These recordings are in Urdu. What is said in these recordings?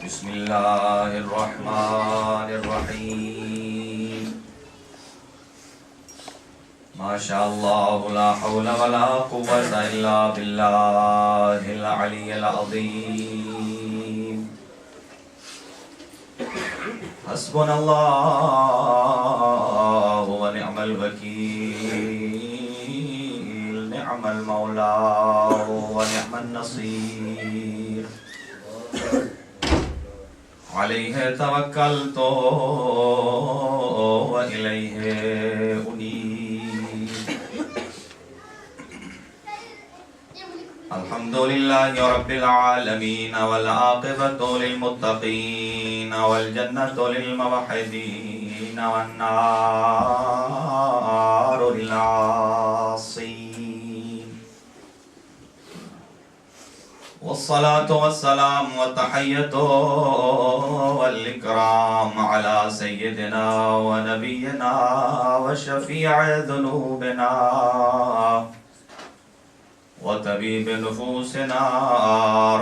بسم اللہ الرحمن الرحیم ما شاء اللہ لا حول ولا قوة الا باللہ العلی العظیم حسبنا اللہ ونعم الوکیل نعم المولا ونعم النصیر علیہ توکلت وإلیہ انیب الحمدللہ رب العالمین والعاقبۃ للمتقین والجنۃ للموحدین والنار للعاصین والصلاة والسلام والتحية والإكرام على سيدنا ونبينا وشفيع ذنوبنا وطبيب نفوسنا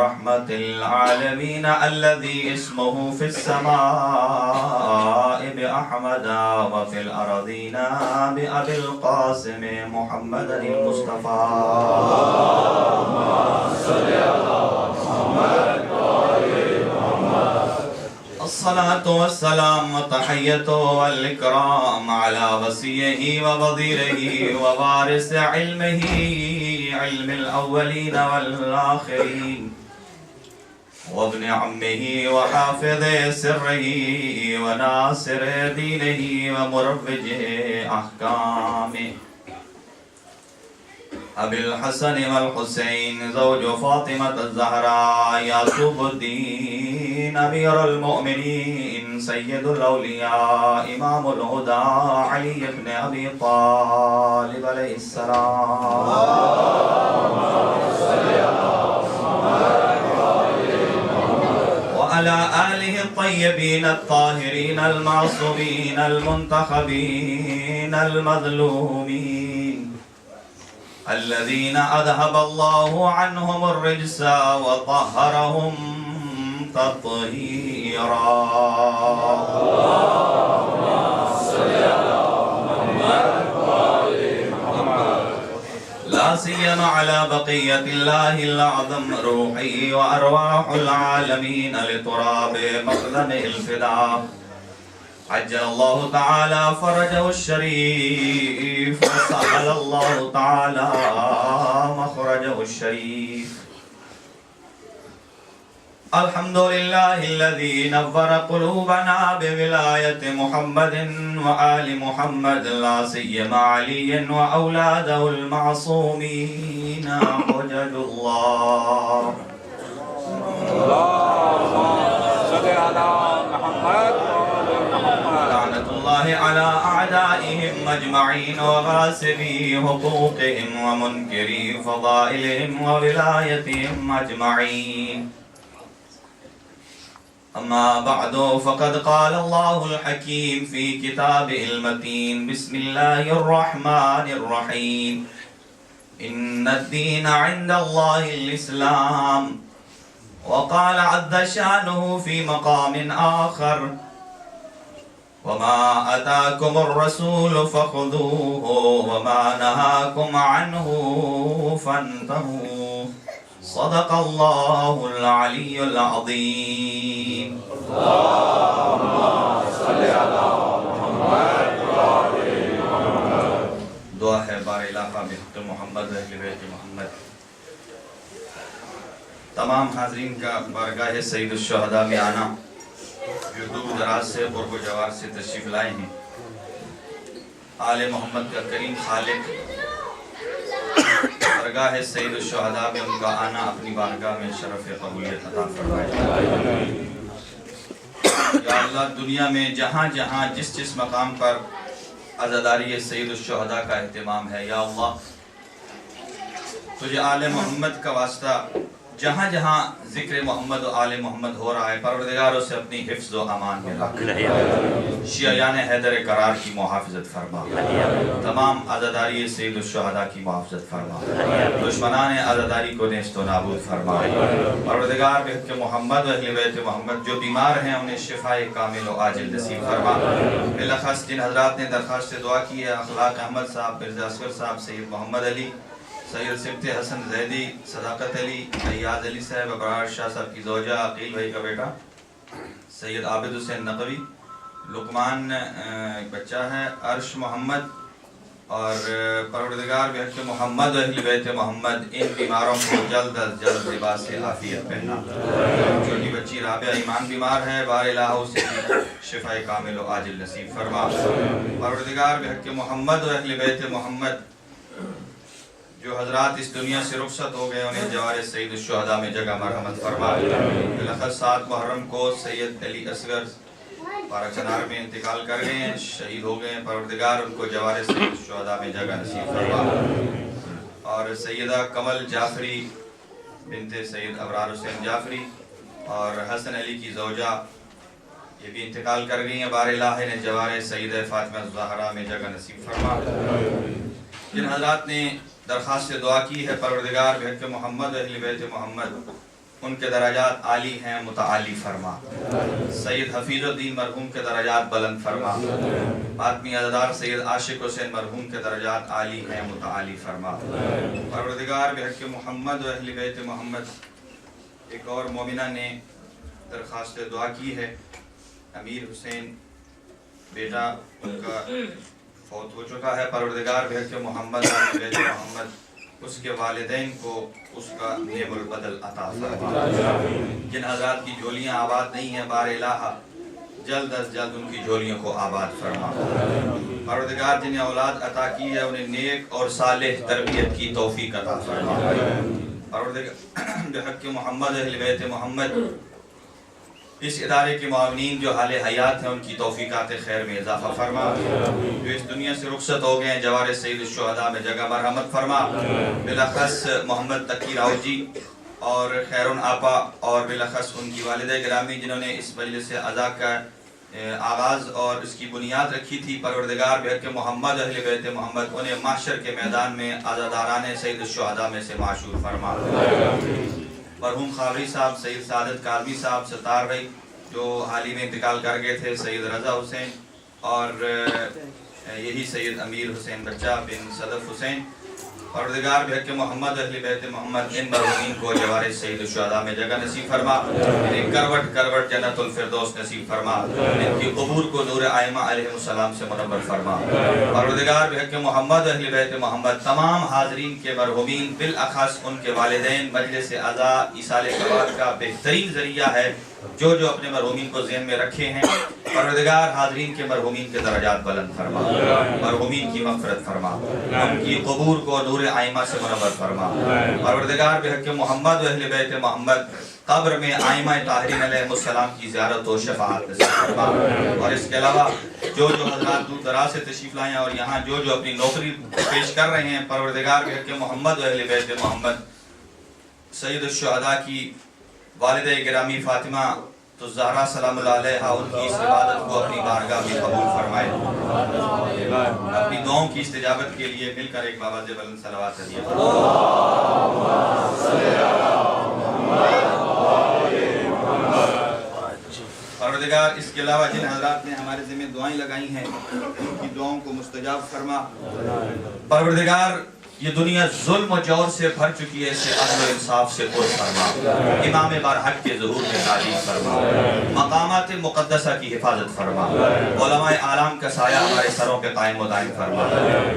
رحمة العالمين الذي اسمه في السماء بأحمد وفي الأرضين بأبي القاسم محمد المصطفى الصلاة والسلام والتحية والإكرام على وصيه ووزيره ووارث علمه علم الأولين والآخرين وابن عمه وحافظ سره وناصر دينه ومروج أحكامه أبي الحسن والحسين زوج فاطمة الزهراء يعقوب الدين أمير المؤمنين سيد الأولياء إمام الهدى علي بن أبي طالب عليه السلام وعلى آله الطيبين الطاهرين المعصومين المنتخبين المظلومين الذين أذهب الله عنهم الرجس وطهرهم تطهيرا اللهم صل على محمد وآل محمد لا سيما على بقية الله الأعظم روحي وأرواح العالمين لتراب مقدم الفداء عجل الله تعالى فرجه الشريف وسهل الله تعالى مخرجه الشريف الحمد لله الذي نور قلوبنا بولاية محمد وآل محمد لا سيما علي وأولاده المعصومين حجج الله اللهم صل على محمد لعنة الله على أعدائهم أجمعين وغاسبي حقوقهم ومنكري فضائلهم وولايتهم أجمعين أما بعد فقد قال الله الحكيم في كتابه المتين بسم الله الرحمن الرحيم إن الدين عند الله الإسلام وقال عز شأنه في مقام آخر وما أتاكم الرسول فخذوه وما نهاكم عنه فانتهوا صدق الله العلي العظيم اللهم صل على محمد وآل محمد دعا ہے بار الہ بحق محمد اہل بیت محمد تمام حاضرین کا بارگاہ سید الشہداء میں آنا جو دور دراز سے قرب و جوار سے تشریف لائے ہیں آل محمد کا کریم خالق بارگاہ سید الشہداء میں ان کا آنا اپنی بارگاہ میں شرف قبولیت عطا فرمائے یا اللہ دنیا میں جہاں جہاں جس جس مقام پر عزاداری سید الشہداء کا اہتمام ہے یا اللہ تجھے آل محمد کا واسطہ جہاں جہاں ذکر محمد و آل محمد ہو رہا ہے پروردگار اسے اپنی حفظ و امان میں رکھ، شیعیان حیدر قرار کی محافظت فرما، تمام عزاداری سید الشہداء کی محافظت فرما، دشمنان عزاداری کو نیست و نابود فرما۔ پروردگار بحق محمد و اہل بیت محمد جو بیمار ہیں انہیں شفاء کامل و عاجل نصیب فرما۔ بالاخص جن حضرات نے درخواست سے دعا کی ہے، اخلاق احمد صاحب، مرزا اصغر صاحب، سید محمد علی، سید سبت حسن زیدی، صداقت علی، ایاز علی صاحب، ابرار شاہ صاحب کی زوجہ، عقیل بھائی کا بیٹا سید عابد حسین نقوی، لقمان ایک بچہ ہے، عرش محمد، اور پروردگار بحق محمد و اہل بیت محمد ان بیماروں کو جلد از جلد لباس عافیت پہنا۔ چھوٹی بچی رابعہ ایمان بیمار ہے، بار الہ اسے شفاء کامل و عاجل نصیب فرما۔ پروردگار بحق محمد و اہل بیت محمد جو حضرات اس دنیا سے رخصت ہو گئے انہیں جوار سید الشہداء میں جگہ مرحمت فرما۔ بالاخص 7 محرم کو سید علی اصغر پارہ چنار میں انتقال کر گئے ہیں، شہید ہو گئے ہیں، پروردگار ان کو جوار سید الشہداء میں جگہ نصیب فرما۔ اور سیدہ کمل جعفری بنت سید ابرار حسین جعفری اور حسن علی کی زوجہ یہ بھی انتقال کر گئی ہیں، بار الہ نے جوار سید فاطمہ الزہرا میں جگہ نصیب فرما۔ جن حضرات نے درخواست سے دعا کی ہے پروردگار بحق محمد اہل بیت محمد ان کے درجات عالی ہیں، متعالی فرما۔ سید حفیظ الدین مرحوم کے درجات بلند فرما۔ فاطمی عزادار سید عاشق حسین مرحوم کے درجات عالی ہیں، متعالی فرما۔ پروردگار بحق محمد و اہل بیت محمد ایک اور مومنہ نے درخواست سے دعا کی ہے، امیر حسین بیٹا ان کا فوت ہو چکا ہے، پروردگار بحق محمد و اہل بیت محمد اس کے والدین کو اس کا نعم البدل عطا فرما۔ جن حضرات کی جھولیاں آباد نہیں ہیں بار الہ جلد از جلد ان کی جھولیوں کو آباد فرما۔ پروردگار جنہیں اولاد عطا کی ہے انہیں نیک اور صالح تربیت کی توفیق عطا فرما۔ پروردگار بحق محمد اہل بیت محمد اس ادارے کے معاونین جو حال حیات ہیں ان کی توفیقات خیر میں اضافہ فرما، جو اس دنیا سے رخصت ہو گئے ہیں جوار سید الشہداء میں جگہ مرحمت فرما۔ بالاخص محمد تقی راؤ جی اور خیرون آپا اور بالاخص ان کی والدہ گرامی جنہوں نے اس مجلس عزا کا آغاز اور اس کی بنیاد رکھی تھی، پروردگار بحق محمد اہل بیت محمد انہیں محشر کے میدان میں عزاداران سید الشہداء میں سے معشور فرما۔ مرحوم خاوری صاحب، سید سعادت کاظمی صاحب، ستار بھائی جو حال ہی میں انتقال کر گئے تھے، سید رضا حسین اور یہی سید امیر حسین بچہ بن صدف حسین، پروردگار بحق محمد اہل بیت محمد ان مرحومین کو جوار سید الشہداء میں جگہ نصیب فرما، انہیں کروٹ کروٹ جنت الفردوس نصیب فرما، ان کی قبور کو نور ائمہ علیہ السلام سے منور فرما۔ پروردگار بحق محمد اہل بیت محمد تمام حاضرین کے مرحومین بالاخص ان کے والدین مجلس عزا ایصال ثواب کا بہترین ذریعہ ہے، جو اپنے مرحومین کو ذہن میں رکھے ہیں، پروردگار حاضرین کے مرحومین کے درجات بلند فرما، مرحومین کی مغفرت فرما، ان کی قبور کو نور ائمہ سے منور فرما۔ پروردگار بحق محمد و اہل بیت محمد قبر میں ائمہ طاہرین علیہ السلام کی زیارت و شفاعت نصیب فرما۔ اور اس کے علاوہ جو حضرات دور دراز سے تشریف لائے ہیں اور یہاں جو اپنی نوکری پیش کر رہے ہیں، پروردگار بحق محمد و اہل بیت محمد سید الشہداء کی والدہ گرامی فاطمہ تو زہرا سلام اللہ علیہا ان کی اس عبادت کو اپنی بارگاہ میں قبول فرمائے۔ اپنی دعاؤں کی استجابت کے لیے مل کر ایک باواز بلند صلوات ہدیہ پروردگار اس کے علاوہ جن حضرات نے ہمارے ذمہ دعائیں لگائی ہیں ان کی دعاؤں کو مستجاب فرما۔ پروردگار یہ دنیا ظلم و جور سے بھر چکی ہے، اسے عدل و انصاف سے پر فرما، امام برحق کے ظہور میں تعلیم فرما، مقامات مقدسہ کی حفاظت فرما، علماء اعلام کا سایہ ہمارے سروں پہ قائم و دائم فرما۔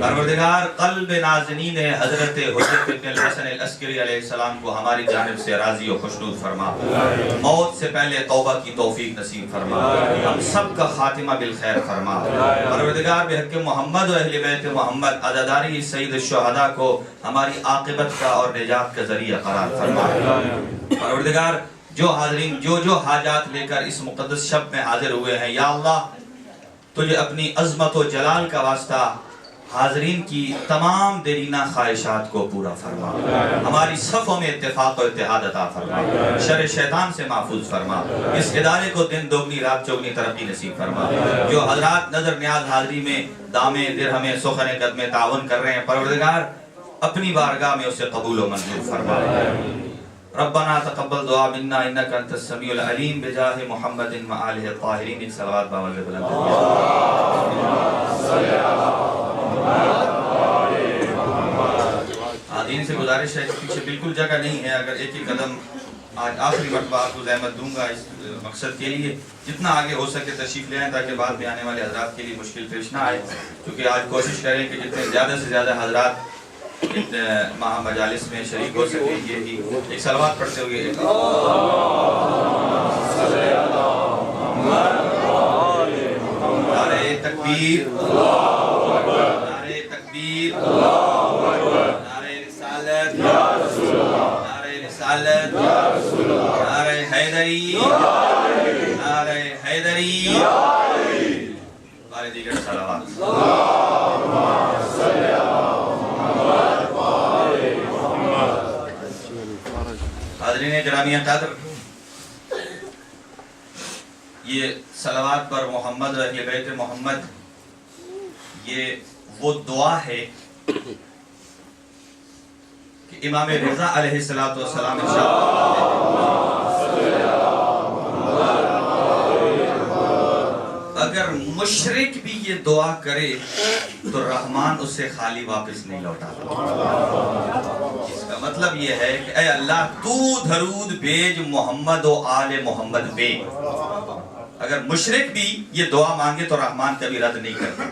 پروردگار قلب نازنین حضرت حجت بن الحسن العسکری علیہ السلام کو ہماری جانب سے راضی و خوشنود فرما، موت سے پہلے توبہ کی توفیق نصیب فرما، ہم سب کا خاتمہ بالخیر فرما۔ پروردگار بحق محمد و اہل بیت محمد عزاداری سید الشہداء کو ہماری عاقبت کا اور نجات کا ذریعہ قرار فرما۔ پروردگار جو حاضرین جو حاجات لے کر اس مقدس شب میں حاضر ہوئے ہیں، یا اللہ تجھے اپنی عظمت و جلال کا واسطہ حاضرین کی تمام دیرینہ خواہشات کو پورا فرما، ہماری صفوں میں اتفاق و اتحاد عطا فرما، شر شیطان سے محفوظ فرما، اس ادارے کو دن دوگنی رات چوگنی ترقی نصیب فرما۔ جو حضرات نظر نیاز حاضری میں دامے درہمیں سخن قدمیں تعاون کر رہے ہیں، پروردگار اپنی بارگاہ میں اسے قبول و منظور فرما۔ ربنا تقبل دعا منا انک انت السمیع العلیم بجاہ محمد و آلہ الطاہرین۔ ایک صلوات باوجہ بلند آدین سے گزارش ہے کہ پیچھے بالکل جگہ نہیں ہے، اگر ایک ہی قدم آج آخری مرتبہ آپ کو زحمت دوں گا اس مقصد کے لیے، جتنا آگے ہو سکے تشریف لے آئیں تاکہ بعد میں آنے والے حضرات کے لیے مشکل پیش نہ آئے، کیونکہ آج کوشش کریں کہ جتنے زیادہ سے زیادہ حضرات ماہ مجالس میں شریک ہو سکے۔ یہی ایک صلوات پڑھتے ہوئے نعرہ تکبیر، نعرہ تکبیر، نعرہ رسالت، نعرہ رسالت، نعرہ حیدری، نعرہ حیدری، بارے دیگر صلوات۔ حاضرین گرامی قدر، یہ صلوات پر محمد و اہل بیت محمد، یہ وہ دعا ہے کہ امام رضا علیہ السلام اگر مشرک بھی یہ دعا کرے تو رحمان اسے خالی واپس نہیں لوٹاتا۔ اس کا مطلب یہ ہے کہ اے اللہ تو درود بھیج محمد و آل محمد پہ۔ اگر مشرک بھی یہ دعا مانگے تو رحمان کبھی رد نہیں کرتا۔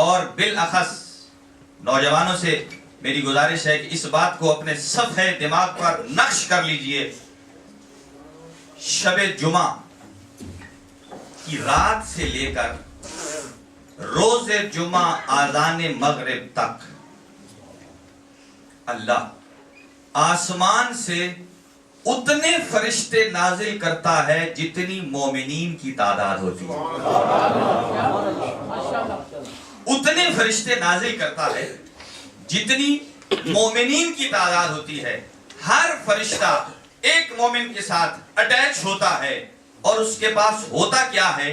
اور بالاخص نوجوانوں سے میری گزارش ہے کہ اس بات کو اپنے صفحے دماغ پر نقش کر لیجئے، شب جمعہ کی رات سے لے کر روز جمعہ آذان مغرب تک اللہ آسمان سے اتنے فرشتے نازل کرتا ہے جتنی مومنین کی تعداد ہوتی ہے۔ اتنے فرشتے نازل کرتا ہے جتنی مومنین کی تعداد ہوتی ہے۔ ہر فرشتہ ایک مومن کے ساتھ اٹیچ ہوتا ہے اور اس کے پاس ہوتا کیا ہے؟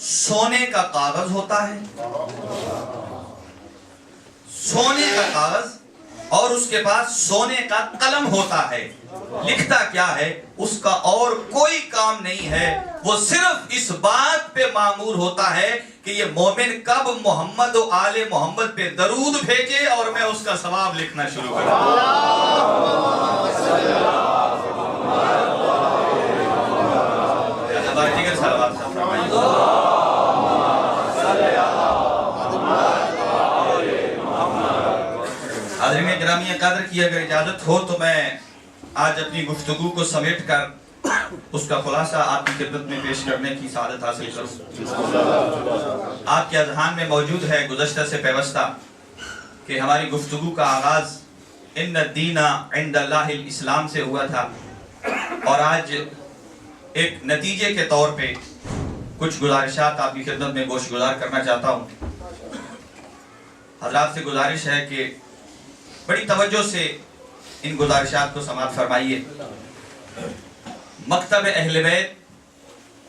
سونے کا کاغذ ہوتا ہے، سونے کا کاغذ، اور اس کے پاس سونے کا قلم ہوتا ہے۔ لکھتا کیا ہے؟ اس کا اور کوئی کام نہیں ہے، وہ صرف اس بات پہ مامور ہوتا ہے کہ یہ مومن کب محمد و آل محمد پہ درود بھیجے اور میں اس کا ثواب لکھنا شروع کروں۔ حاضرین گرامی قدر کی اگر اجازت ہو تو میں آج اپنی گفتگو کو سمیٹ کر اس کا خلاصہ آپ کی خدمت میں پیش کرنے کی سعادت حاصل کروں۔ آپ کے اذہان میں موجود ہے گزشتہ سے پیوستہ کہ ہماری گفتگو کا آغاز ان الدین عند اللہ الاسلام سے ہوا تھا، اور آج ایک نتیجے کے طور پہ کچھ گزارشات آپ کی خدمت میں گوش گزار کرنا چاہتا ہوں۔ حضرات سے گزارش ہے کہ بڑی توجہ سے ان گزارشات کو سماعت فرمائیے۔ مکتب اہل بیت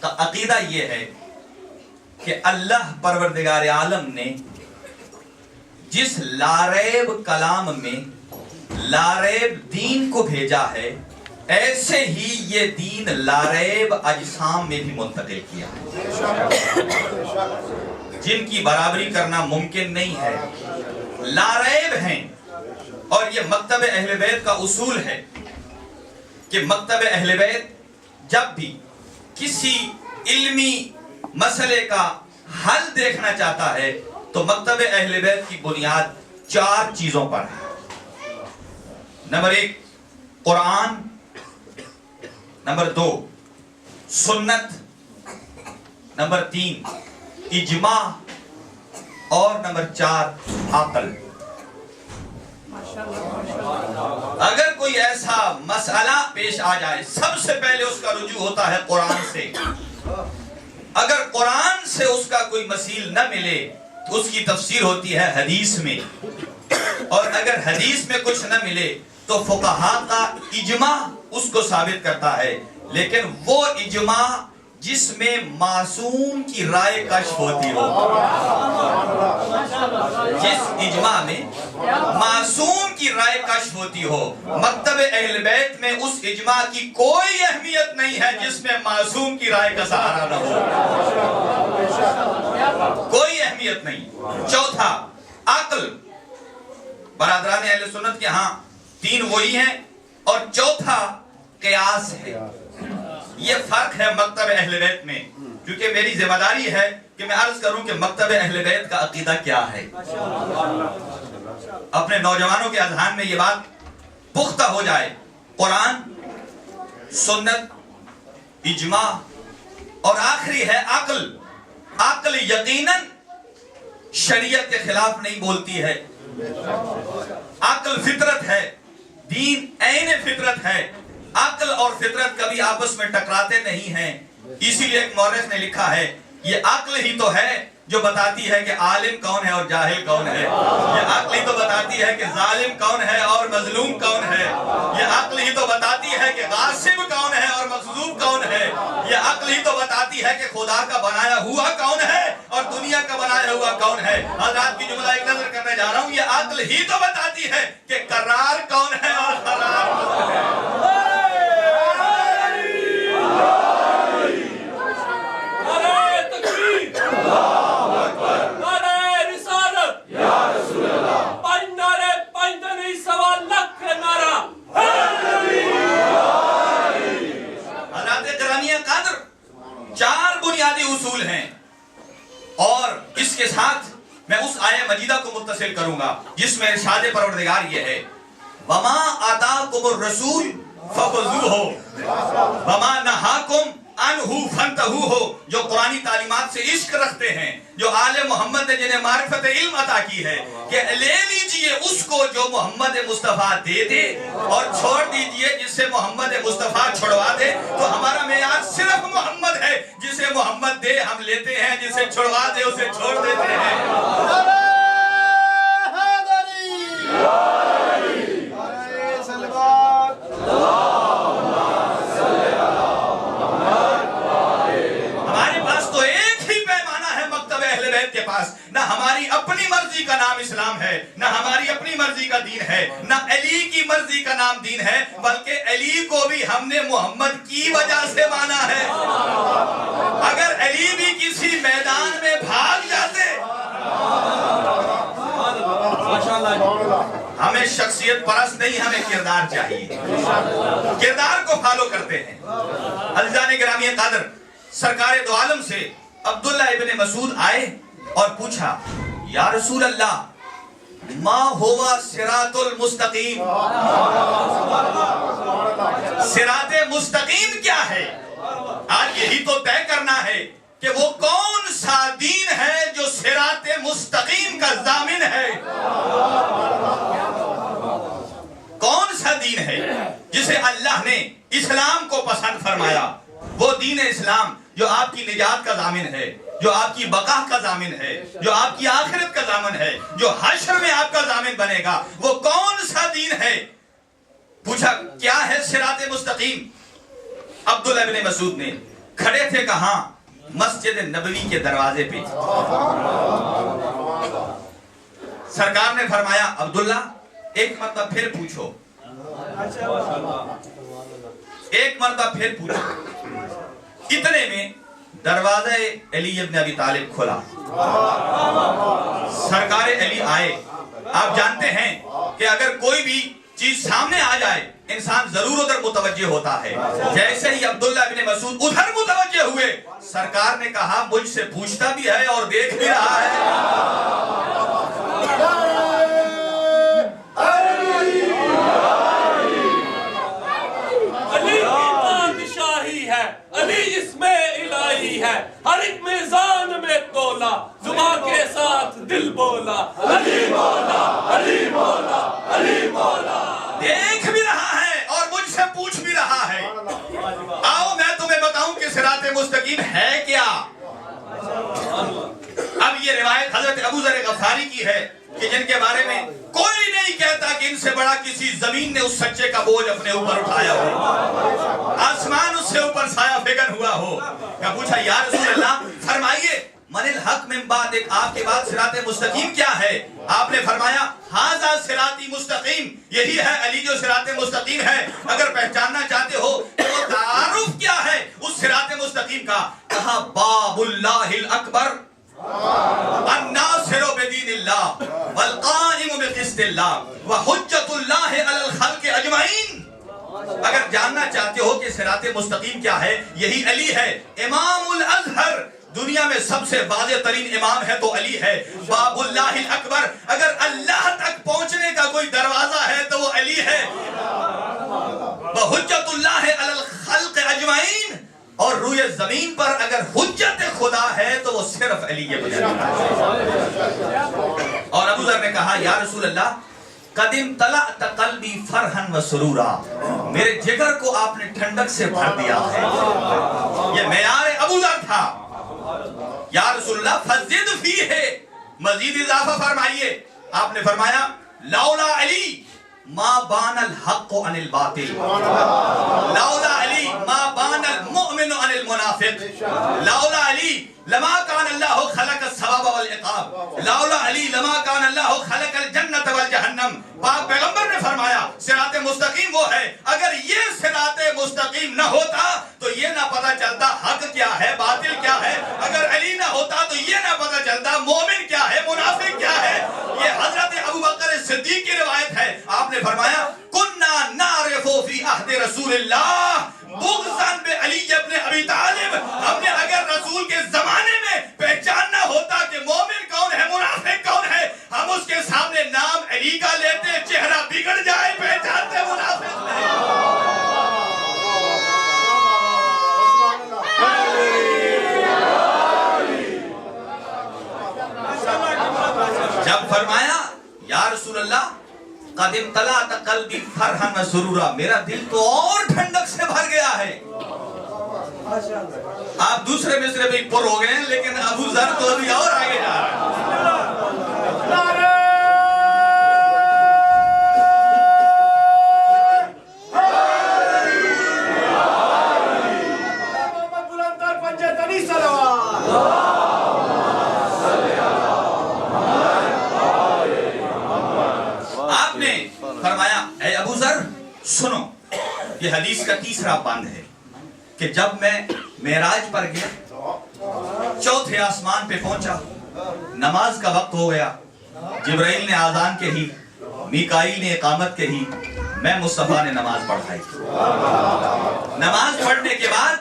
کا عقیدہ یہ ہے کہ اللہ پروردگار عالم نے جس لاریب کلام میں لاریب دین کو بھیجا ہے، ایسے ہی یہ دین لاریب اجسام میں بھی منتقل کیا ہے، جن کی برابری کرنا ممکن نہیں ہے، لاریب ہیں۔ اور یہ مکتب اہل بیت کا اصول ہے کہ مکتب اہل بیت جب بھی کسی علمی مسئلے کا حل دیکھنا چاہتا ہے تو مکتب اہل بیت کی بنیاد 4 چیزوں پر ہے۔ نمبر 1 قرآن، نمبر 2 سنت، نمبر 3 اجماع، اور نمبر 4 عقل۔ اگر کوئی ایسا مسئلہ پیش آ جائے سب سے پہلے اس کا رجوع ہوتا ہے قرآن سے۔ اگر قرآن سے اس کا کوئی مثیل نہ ملے تو اس کی تفسیر ہوتی ہے حدیث میں، اور اگر حدیث میں کچھ نہ ملے تو فقہاء کا اجماع اس کو ثابت کرتا ہے، لیکن وہ اجماع جس میں معصوم کی رائے کشف ہوتی ہو، جس اجماع میں معصوم کی رائے کشف ہوتی ہو، مکتب اہل بیت میں اس اجماع کی کوئی اہمیت نہیں ہے جس میں معصوم کی رائے کا سہارا نہ ہو، کوئی اہمیت نہیں۔ چوتھا، عقل۔ برادران اہل سنت کے ہاں 3 وہی ہیں، اور چوتھا قیاس ہے۔ یہ فرق ہے مکتب اہل بیت میں، کیونکہ میری ذمہ داری ہے کہ میں عرض کروں کہ مکتب اہل بیت کا عقیدہ کیا ہے، اپنے نوجوانوں کے اذہان میں یہ بات پختہ ہو جائے۔ قرآن، سنت، اجماع، اور آخری ہے عقل۔ عقل یقیناً شریعت کے خلاف نہیں بولتی ہے، عقل فطرت ہے، دین عین فطرت ہے۔ عقل اور فطرت کبھی آپس میں ٹکراتے نہیں ہیں، اسی لیے ایک مورخ نے لکھا ہے یہ عقل ہی تو ہے جو بتاتی ہے کہ عالم کون ہے اور جاہل کون ہے، یہ عقل ہی تو بتاتی ہے کہ ظالم کون ہے اور مظلوم کون ہے، یہ عقل ہی تو بتاتی ہے کہ غاصب کون ہے اور مغصوب کون ہے، یہ عقل ہی تو بتاتی ہے کہ خدا کا بنایا ہوا کون ہے اور دنیا کا بنایا ہوا کون ہے۔ حضرات کی جملہ ایک نظر کرنے جا رہا ہوں، یہ عقل ہی تو بتاتی ہے کہ قرار کون ہے اور قرار کون ہے۔ اصول ہیں، اور اس کے ساتھ میں اس آیہ مجیدہ کو متصل کروں گا جس میں ارشاد پروردگار یہ ہے، وَمَا آتَاكُمُ الرَّسُولُ فَخُذُوهُ وَمَا نَهَاكُمْ عَنْهُ فَانْتَهُوهُ۔ جو قرآنی تعلیمات سے عشق رکھتے ہیں، جو آل محمد نے جنہیں معرفت علم عطا کی ہے، کہ لے لیجئے اس کو جو محمد مصطفیٰ دے دے، اور چھوڑ دیجئے جس سے محمد مصطفیٰ چھڑوا دے۔ تو ہمارا معیار صرف محمد ہے، جسے محمد دے ہم لیتے ہیں، جسے چھڑوا دے اسے چھوڑ دیتے ہیں۔ کے پاس نہ ہماری اپنی مرضی کا نام اسلام ہے، نہ ہماری اپنی مرضی کا دین ہے، نہ علی کی مرضی کا نام دین ہے، بلکہ علی کو بھی ہم نے محمد کی وجہ سے مانا ہے۔ اگر علی بھی کسی میدان میں بھاگ جاتے، ہمیں شخصیت پرست نہیں، ہمیں کردار چاہیے، کردار کو فالو کرتے ہیں۔ عزیزان گرامی قدر، سرکار دو عالم سے عبداللہ ابن مسعود آئے اور پوچھا، یا رسول اللہ ما ہوا صراط المستقیم، صراط مستقیم کیا ہے؟ آج یہی تو طے کرنا ہے کہ وہ کون سا دین ہے جو صراط مستقیم کا ضامن ہے، کون سا دین ہے جسے اللہ نے اسلام کو پسند فرمایا۔ وہ دین اسلام جو آپ کی نجات کا ضامن ہے، جو آپ کی بقا کا ضامن ہے، جو آپ کی آخرت کا ضامن ہے، جو حشر میں آپ کا ضامن بنے گا، وہ کون سا دین ہے؟ پوچھا کیا ہے صراط مستقیم؟ عبداللہ ابن مسعود نے کھڑے تھے کہاں؟ مسجد نبوی کے دروازے پہ۔ سرکار نے فرمایا عبداللہ ایک مرتبہ پھر پوچھو، ایک مرتبہ پھر پوچھو۔ اتنے میں دروازہ علی ابن ابی طالب کھلا، سرکار علی آئے۔ آپ جانتے ہیں کہ اگر کوئی بھی چیز سامنے آ جائے انسان ضرور ادھر متوجہ ہوتا ہے۔ جیسے ہی عبداللہ ابن مسعود ادھر متوجہ ہوئے، سرکار نے کہا مجھ سے پوچھتا بھی ہے اور دیکھ بھی رہا ہے۔ علی اس میں الہی ہے، ہر ایک میزان میں تولا، زبان کے ساتھ دل بولا، علی مولا، علی مولا، علی مولا۔ دیکھ بھی رہا ہے اور مجھ سے پوچھ بھی رہا ہے۔ آؤ میں تمہیں بتاؤں کہ صراط مستقیم ہے کیا۔ اب یہ روایت حضرت ابو ایسی ہے کہ جن کے بارے میں کوئی نہیں کہتا کہ ان سے بڑا کسی زمین نے اس سچے کا بوجھ اپنے اوپر اٹھایا ہو، آسمان اس سے اوپر سایہ فگن ہوا ہو۔ میں پوچھا یا رسول اللہ فرمائیے من الحق من بعد، آپ کے بعد صراط مستقیم کیا ہے؟ آپ نے فرمایا ھذا صراطی مستقیم، یہی ہے علی جو صراط مستقیم ہے۔ اگر پہچاننا چاہتے ہو تو وہ تعارف کیا ہے اس صراط مستقیم کا؟ کہا باب اللہ الاکبر الناصر بدین اللہ والقائم بقسط اللہ وحجت اللہ علی الخلق اجمعین۔ اگر جاننا چاہتے ہو کہ صراط مستقیم کیا ہے، یہی علی ہے، امام الازہر، دنیا میں سب سے واضح ترین امام ہے تو علی ہے۔ باب اللہ الاکبر، اگر اللہ تک پہنچنے کا کوئی دروازہ ہے تو وہ علی ہے۔ وحجت اللہ علی الخلق اجمعین، اور روئے زمین پر اگر حجت خدا ہے تو وہ صرف علی ہے۔ اور ابو ذر نے کہا یا رسول اللہ قد امتلأت قلبی فرحا و سرورا، میرے جگر کو آپ نے ٹھنڈک سے بھر دیا ہے۔ یہ معیار ابو ذر تھا۔ یا رسول اللہ فزد فیہ، مزید اضافہ فرمائیے۔ آپ نے فرمایا لولا علی ما بان الحق عن الباطل، لولا علی ما بان المؤمن عن المنافق، لولا علی لما کان اللہ خلق الثواب والعقاب، لولا علی لما کان اللہ خلق الجنت والجہنم۔ پاک پیغمبر نے فرمایا صراط مستقیم وہ ہے، اگر یہ صراط مستقیم نہ ہوتا تو یہ نہ پتہ چلتا حق کیا ہے باطل کیا ہے، اگر علی نہ ہوتا تو یہ نہ پتہ چلتا مومن کیا ہے منافق کیا ہے۔ یہ حضرت ابوبکر صدیق کی روایت ہے۔ آپ نے فرمایا کننا نعرف فی عہد رسول اللہ بغضاً بعلی ابن ابی طالب، ہم نے اگر رسول کے زمانے میں پہچاننا ہوتا کہ مومن کون ہے منافق کون ہے، ہم اس کے سامنے نام علی کا لیتے، چہرہ بگڑ جائے پہچانتے منافق نہیں۔ جب فرمایا یا رسول اللہ قد امتلأت قلبی فرحا و سرورا، میرا دل تو اور ٹھنڈک سے بھر گیا ہے۔ آپ دوسرے مصرے بھی پر ہو گئے ہیں لیکن ابو ذر تو ابھی اور آگے جا رہا ہے۔ آپ نے فرمایا اے ابو ذر سنو، یہ حدیث کا تیسرا بند ہے کہ جب میں معراج پر گیا، چوتھے آسمان پہ پہنچا، نماز کا وقت ہو گیا، جبرائیل نے آذان کہی، میکائیل نے اقامت کہی، میں مصطفیٰ نے نماز پڑھائی۔ نماز پڑھنے کے بعد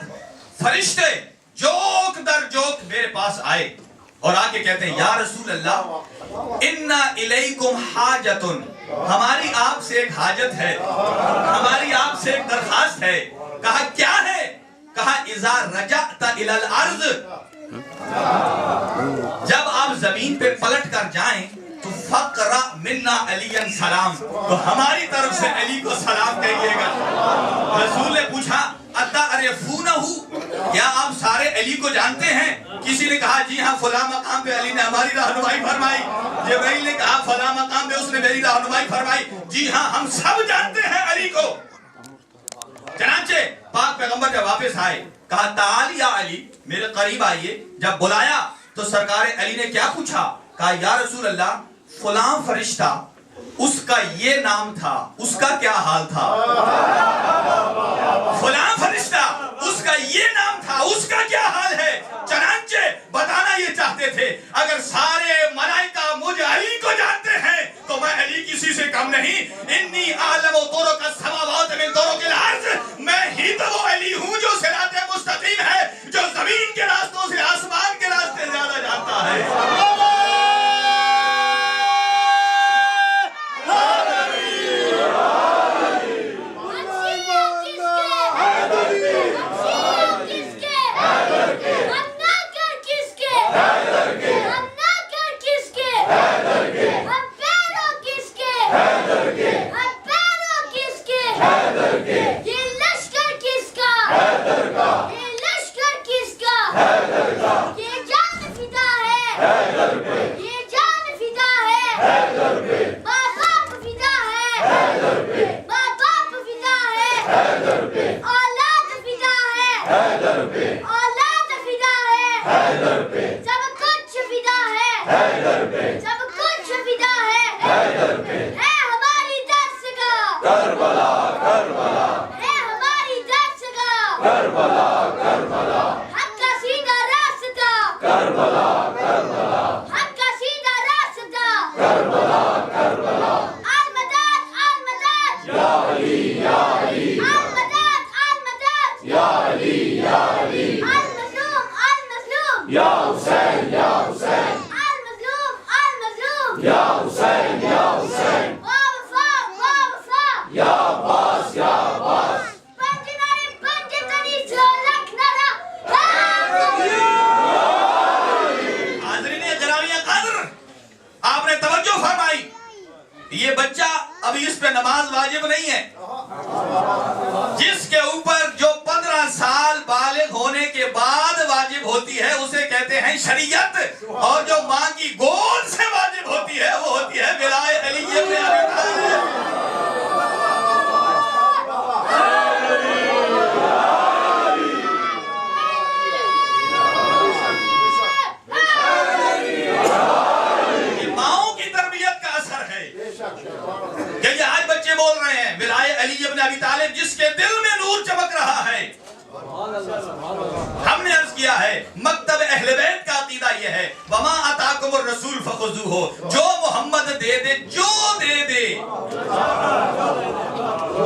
فرشتے جوک در جوک میرے پاس آئے اور آ کے کہتے ہیں یا رسول اللہ اِنَّا إِلَيْكُمْ حَاجَةٌ، ہماری آپ سے ایک حاجت ہے، ہماری آپ سے ایک درخواست ہے۔ کہا کیا ہے؟ کہا اِذَا رَجَعْتَ إِلَى الْأَرْضِ، جب آپ زمین پہ پلٹ کر جائیں تو فَقْرَأْ مِنَّا عَلِيًّا سلام، تو ہماری طرف سے علی کو سلام کہیے گا۔ رسول نے پوچھا اَتَعْرِفُونَهُ، کیا آپ سارے علی کو جانتے ہیں؟ کسی نے کہا جی ہاں فلاں مقام پہ علی نے ہماری رہنمائی فرمائی، جبرائیل نے کہا فلاں مقام پہ اس نے میری رہنمائی فرمائی، جی ہاں ہم سب جانتے ہیں علی کو۔ چنانچہ پاک پیغمبر جب واپس آئے کہا تعال یا علی، میرے قریب آئیے۔ جب بلایا تو سرکار علی نے کیا پوچھا؟ کہا یا رسول اللہ فلاں فرشتہ اس کا یہ نام تھا، اس کا کیا حال تھا؟ فلاں فرشتہ اس کا یہ نام تھا، اس کا کیا حال ہے؟ چنانچہ بتانا یہ چاہتے تھے اگر سارے ملائکہ مجھے علی کو جانتے ہیں تو میں علی کسی سے کم نہیں۔ انی اعلم طرق السماوات من طرق الارض، میں ہی تو وہ علی ہوں جو صراط مستقیم ہے، جو زمین کے راستوں سے آسمان کے راستے زیادہ جانتا ہے۔ یہ جان فدا ہے حیدر پہ اولاد فدا ہے حیدر پہ سب کچھ فدا ہے حیدر پہ سب کچھ فدا ہے حیدر پہ ہے ہماری درسگاہ کربلا کربلا ہے ہماری درسگاہ کربلا کربلا حق کا سیدھا راستہ کربلا کربلا حق کا سیدھا راستہ کربلا کربلا المدد المدد یا علی یا علی المدد المدد یا علی یا علی المظلوم المظلوم یا حسین یا حسین المظلوم المظلوم یا حسین یا حسین وفا وفا یا عباس یا عباس پنجناری پنجتنی جو لکھنرا حاضرین گرامی قدر، آپ نے توجہ فرمائی، یہ بچہ ابھی اس پہ نماز واجب نہیں ہے، جس کے اوپر جو 15 سال بالغ ہونے کے بعد واجب ہوتی ہے اسے کہتے ہیں شریعت، اور جو ماں کی گود سے واجب ہوتی ہے وہ ہوتی ہے ولایت علی ابن ابی طالب۔ یہ ماؤں کی تربیت کا اثر ہے کہ یہ آج بچے بول رہے ہیں ولایت علی ابن ابی طالب، جس کے دل میں نور چمک رہا ہے۔ ہم نے عرض کیا ہے مکتب اہل بیت کا عقیدہ یہ ہے وما آتاکم الرسول فخذوہ، جو محمد دے دے جو دے دے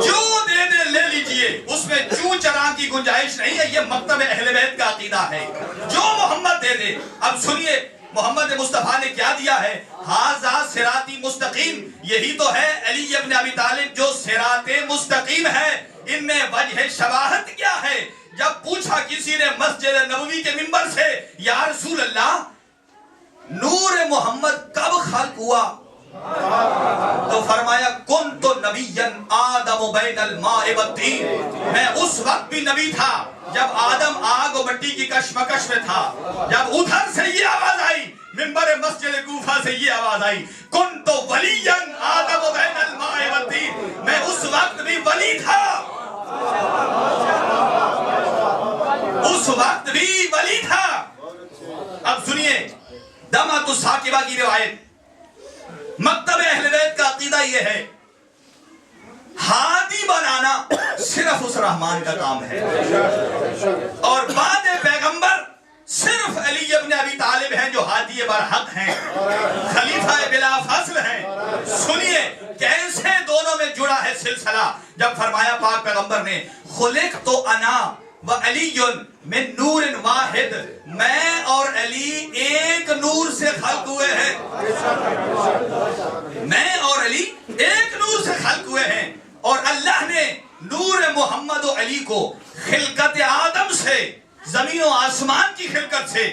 جو دے دے لے لیجئے، اس میں چوں چراں کی گنجائش نہیں ہے، یہ مکتب اہل بیت کا عقیدہ ہے، جو محمد دے دے۔ اب سنیے محمد مصطفیٰ نے کیا دیا ہے، ھذا صراطی مستقیم، یہی تو ہے علی ابن ابی طالب جو صراط مستقیم ہے۔ ان میں وجہ شباہت کیا ہے؟ جب پوچھا کسی نے مسجد نبوی کے منبر سے یا رسول اللہ نور محمد کب خلق ہوا، تو فرمایا کنت نبیا آدم بین الماء والطین، میں اس وقت بھی نبی تھا جب آدم آگ و مٹی کی کشمکش میں تھا۔ جب ادھر سے یہ آواز آئی منبر مسجد کوفہ سے یہ آواز آئی کنت ولیا آدم بین الماء والطین، میں اس وقت بھی ولی تھا، اس وقت بھی ولی تھا۔ اب سنیے دمعۃ الثاقبہ کی روایت، مکتب اہل بیت کا عقیدہ یہ ہے ہادی بنانا صرف اس رحمان کا کام ہے، اور بعد پیغمبر صرف علی ابن ابی طالب ہیں جو ہادی برحق ہیں، خلیفہ بلا فصل ہیں۔ سنیے کیسے دونوں میں جڑا ہے سلسلہ، جب فرمایا پاک پیغمبر نے خلقت انا وعلی من نور واحد، میں اور علی ایک نور سے خلق ہوئے ہیں، میں اور علی ایک نور سے خلق ہوئے ہیں، اور اللہ نے نور محمد و علی کو خلقت آدم سے، زمین و آسمان کی خلقت سے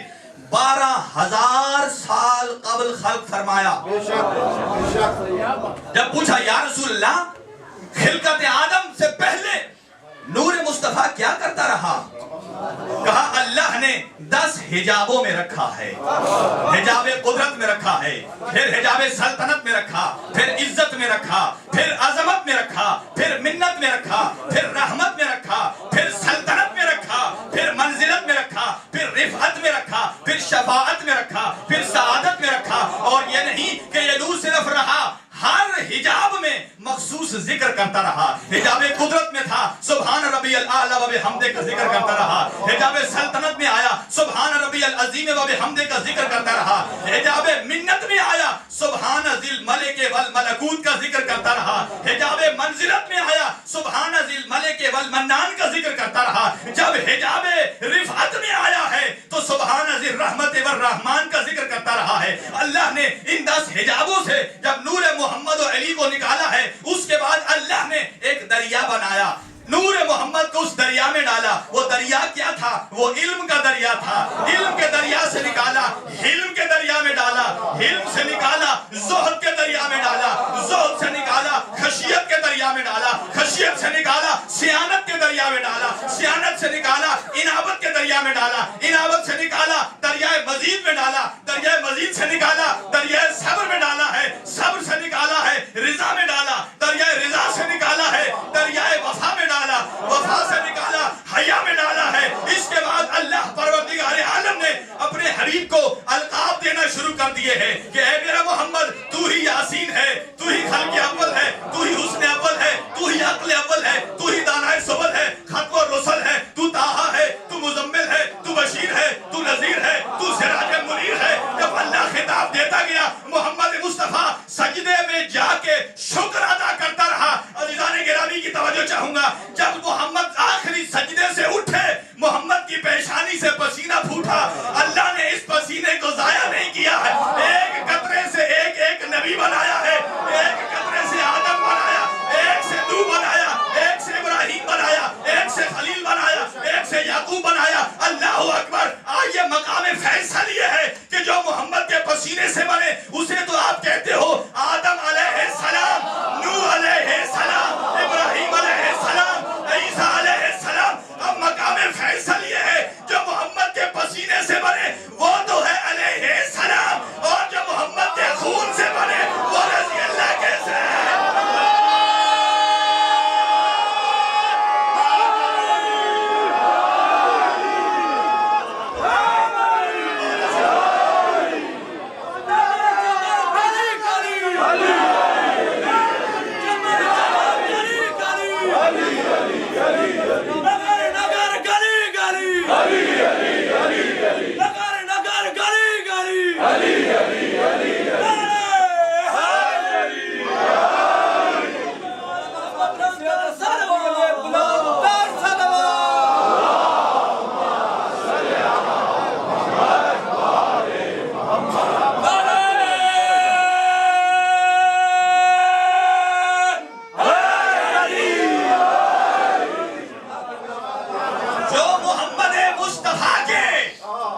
12,000 سال قبل خلق فرمایا۔ جب پوچھا یا رسول اللہ خلقت آدم سے پہلے نور مصطفیٰ کیا کرتا رہا، کہا اللہ نے 10 حجابوں میں رکھا ہے، حجاب قدرت میں رکھا ہے، پھر حجاب سلطنت میں رکھا، پھر عزت میں رکھا، پھر عظمت میں رکھا، پھر منت میں رکھا، پھر رحمت میں رکھا، پھر سلطنت میں رکھا، پھر منزلت میں رکھا، پھر رفعت میں رکھا، پھر شفاعت میں رکھا، پھر سعادت میں رکھا۔ اور یہ نہیں کہ یہ نور صرف رہا، ہر حجاب میں مخصوص ذکر کرتا رہا۔ حجاب قدرت میں تھا سبحان ربی الاعلی و بحمدہ کا ذکر کرتا رہا، حجاب سلطنت میں آیا سبحان ربی العظیم و بحمدہ کا ذکر کرتا رہا، حجاب منت میں آیا سبحان ذی الملک والملکوت کا ذکر کرتا رہا، حجاب منزلت میں آیا سبحان ذی الملک والمنان کا ذکر کرتا رہا، جب حجاب رفعت میں آیا ہے تو سبحان ذی الرحمت والرحمان کا ذکر کرتا رہا ہے۔ اللہ نے ان 10 حجابوں سے جب نور محمد و علی کو نکالا ہے، اس کے بعد اللہ نے ایک دریا بنایا، نور محمد کو اس دریا میں ڈالا۔ وہ دریا کیا تھا؟ وہ علم کا دریا تھا، علم کے دریا سے نکالا، حلم کے دریا میں ڈالا، حلم سے نکالا زہد کے دریا میں ڈالا، زہد سے نکالا خشیت کے دریا میں ڈالا، خشیت سے نکالا سیانت کے دریا میں ڈالا، سیانت سے نکالا انابت کے دریا میں ڈالا، انابت سے نکالا دریائے مزید میں ڈالا، دریائے مزید سے نکالا دریائے صبر میں ڈالا ہے، صبر سے نکالا ہے رضا میں ڈالا، دریائے رضا سے نکالا ہے دریائے وفا میں ڈالا، وفا سے نکالا حیا میں ڈالا ہے، حبیب کو القاب دینا شروع کر دیے ہیں کہ اے میرا محمد تو ہی یاسین ہے، تو ہی خلق اول ہے، تو ہی حسن اول ہے، تو ہی عقل اول ہے، تو ہی دانائے سبل ہے، ختم الرسل ہے، تو طٰہٰ ہے، تو مزمل ہے، تو بشیر ہے، تو نذیر ہے، تو سراج منیر ہے۔ جب اللہ خطاب دیتا گیا محمد مصطفیٰ سجدے میں جا کے شکر ادا کرتا رہا۔ عزیزان گرامی کی توجہ چاہوں گا، جب محمد آخری سجدے سے اٹھے محمد کی پیشانی سے پسینہ پھوٹا، اللہ نے اس پسینے کو ضائع نہیں کیا ہے، ایک قطرے سے ایک نبی بنایا ہے، ایک قطرے سے آدم بنایا، ایک سے نوح بنایا، ایک سے ابراہیم بنایا، ایک سے خلیل بنایا، ایک سے یعقوب بنایا۔ اللہ اکبر۔ آئیے مقام فیصل یہ ہے کہ جو محمد کے پسینے سے بنے اسے تو آپ کہتے ہو آدم علیہ السلام، نوح علیہ السلام، ابراہیم علیہ السلام، عیسیٰ علیہ السلام۔ اب مقام فیصل یہ ہے جو محمد کے پسینے سے بنے وہ تو ہے علیہ السلام، اور جو محمد کے خون سے بنے وہ رضی اللہ کیسے ہے؟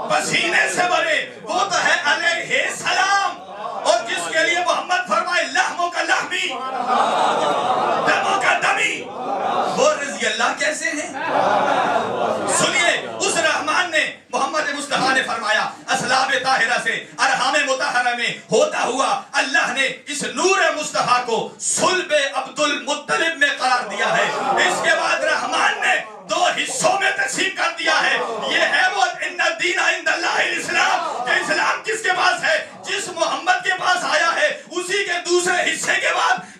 پسینے سے بنے وہ تو ہے علیہ السلام، اور جس کے لیے محمد فرمائے لحموں کا لحمی دموں کا دمی، وہ رضی اللہ کیسے ہیں؟ سنیے، اس رحمان نے محمد مصطفیٰ نے فرمایا اسلاب طاہرہ سے ارحام مطہرہ میں ہوتا ہوا اللہ نے اس نور مصطفیٰ کو صلب عبد المطلب میں قرار دیا ہے۔ اس کے بعد رحمان نے دو حصوں میں تقسیم کر دیا ہے۔ یہ ہے وہ ان الدین عند اللہ الاسلام، کہ اسلام کس کے پاس ہے؟ جس محمد کے پاس آیا ہے اسی کے دوسرے حصے کے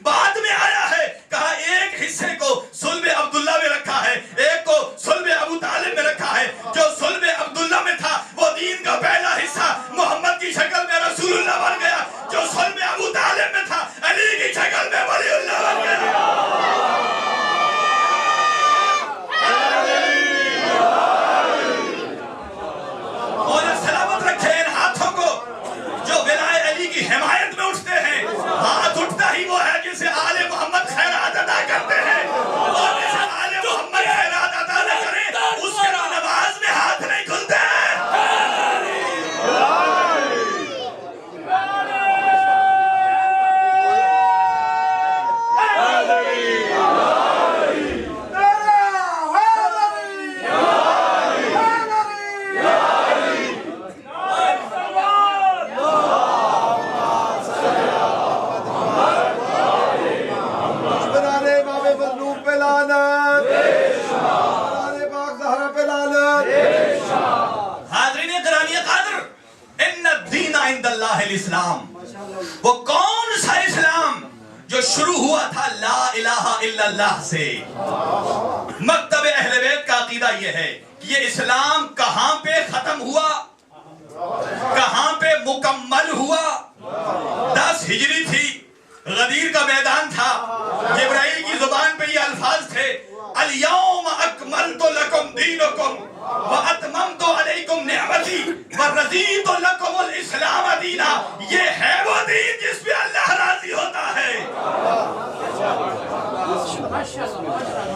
بعد میں آیا ہے۔ کہا ایک حصے کو صلب عبداللہ میں رکھا ہے، ایک کو صلب ابو طالب میں رکھا ہے۔ جو صلب عبداللہ میں تھا وہ دین کا پہلا حصہ محمد کی شکل میں رسول اللہ بن گیا، جو صلب ابو طالب میں تھا علی کی شکل میں ولی اللہ بن گیا۔ اور سلامت رکھے ان ہاتھوں کو جو بلائے علی کی حمایت میں اٹھتے ہیں۔ ہاتھ اٹھتا ہی وہ ہے جسے آل محمد خیرات ادا کرتے ہیں، اور جسے آل محمد خیرات ادا نہ کریں اس کے نماز میں ہاتھ نہیں کھلتے ہیں۔ اسلام، وہ کون سا اسلام جو شروع ہوا تھا لا الہ الا اللہ سے۔ مکتب اہل بیت کا عقیدہ یہ ہے کہ یہ اسلام کہاں پہ ختم ہوا، کہاں پہ مکمل ہوا۔ 10 ہجری تھی، غدیر کا میدان تھا، جبرائیل کی زبان پہ یہ الفاظ تھے الیوم اکملت لکم دینکم واتممت علیکم نعمتی ورضیت لکم الاسلام دینا۔ یہ ہے وہ دین جس پہ اللہ راضی ہوتا ہے،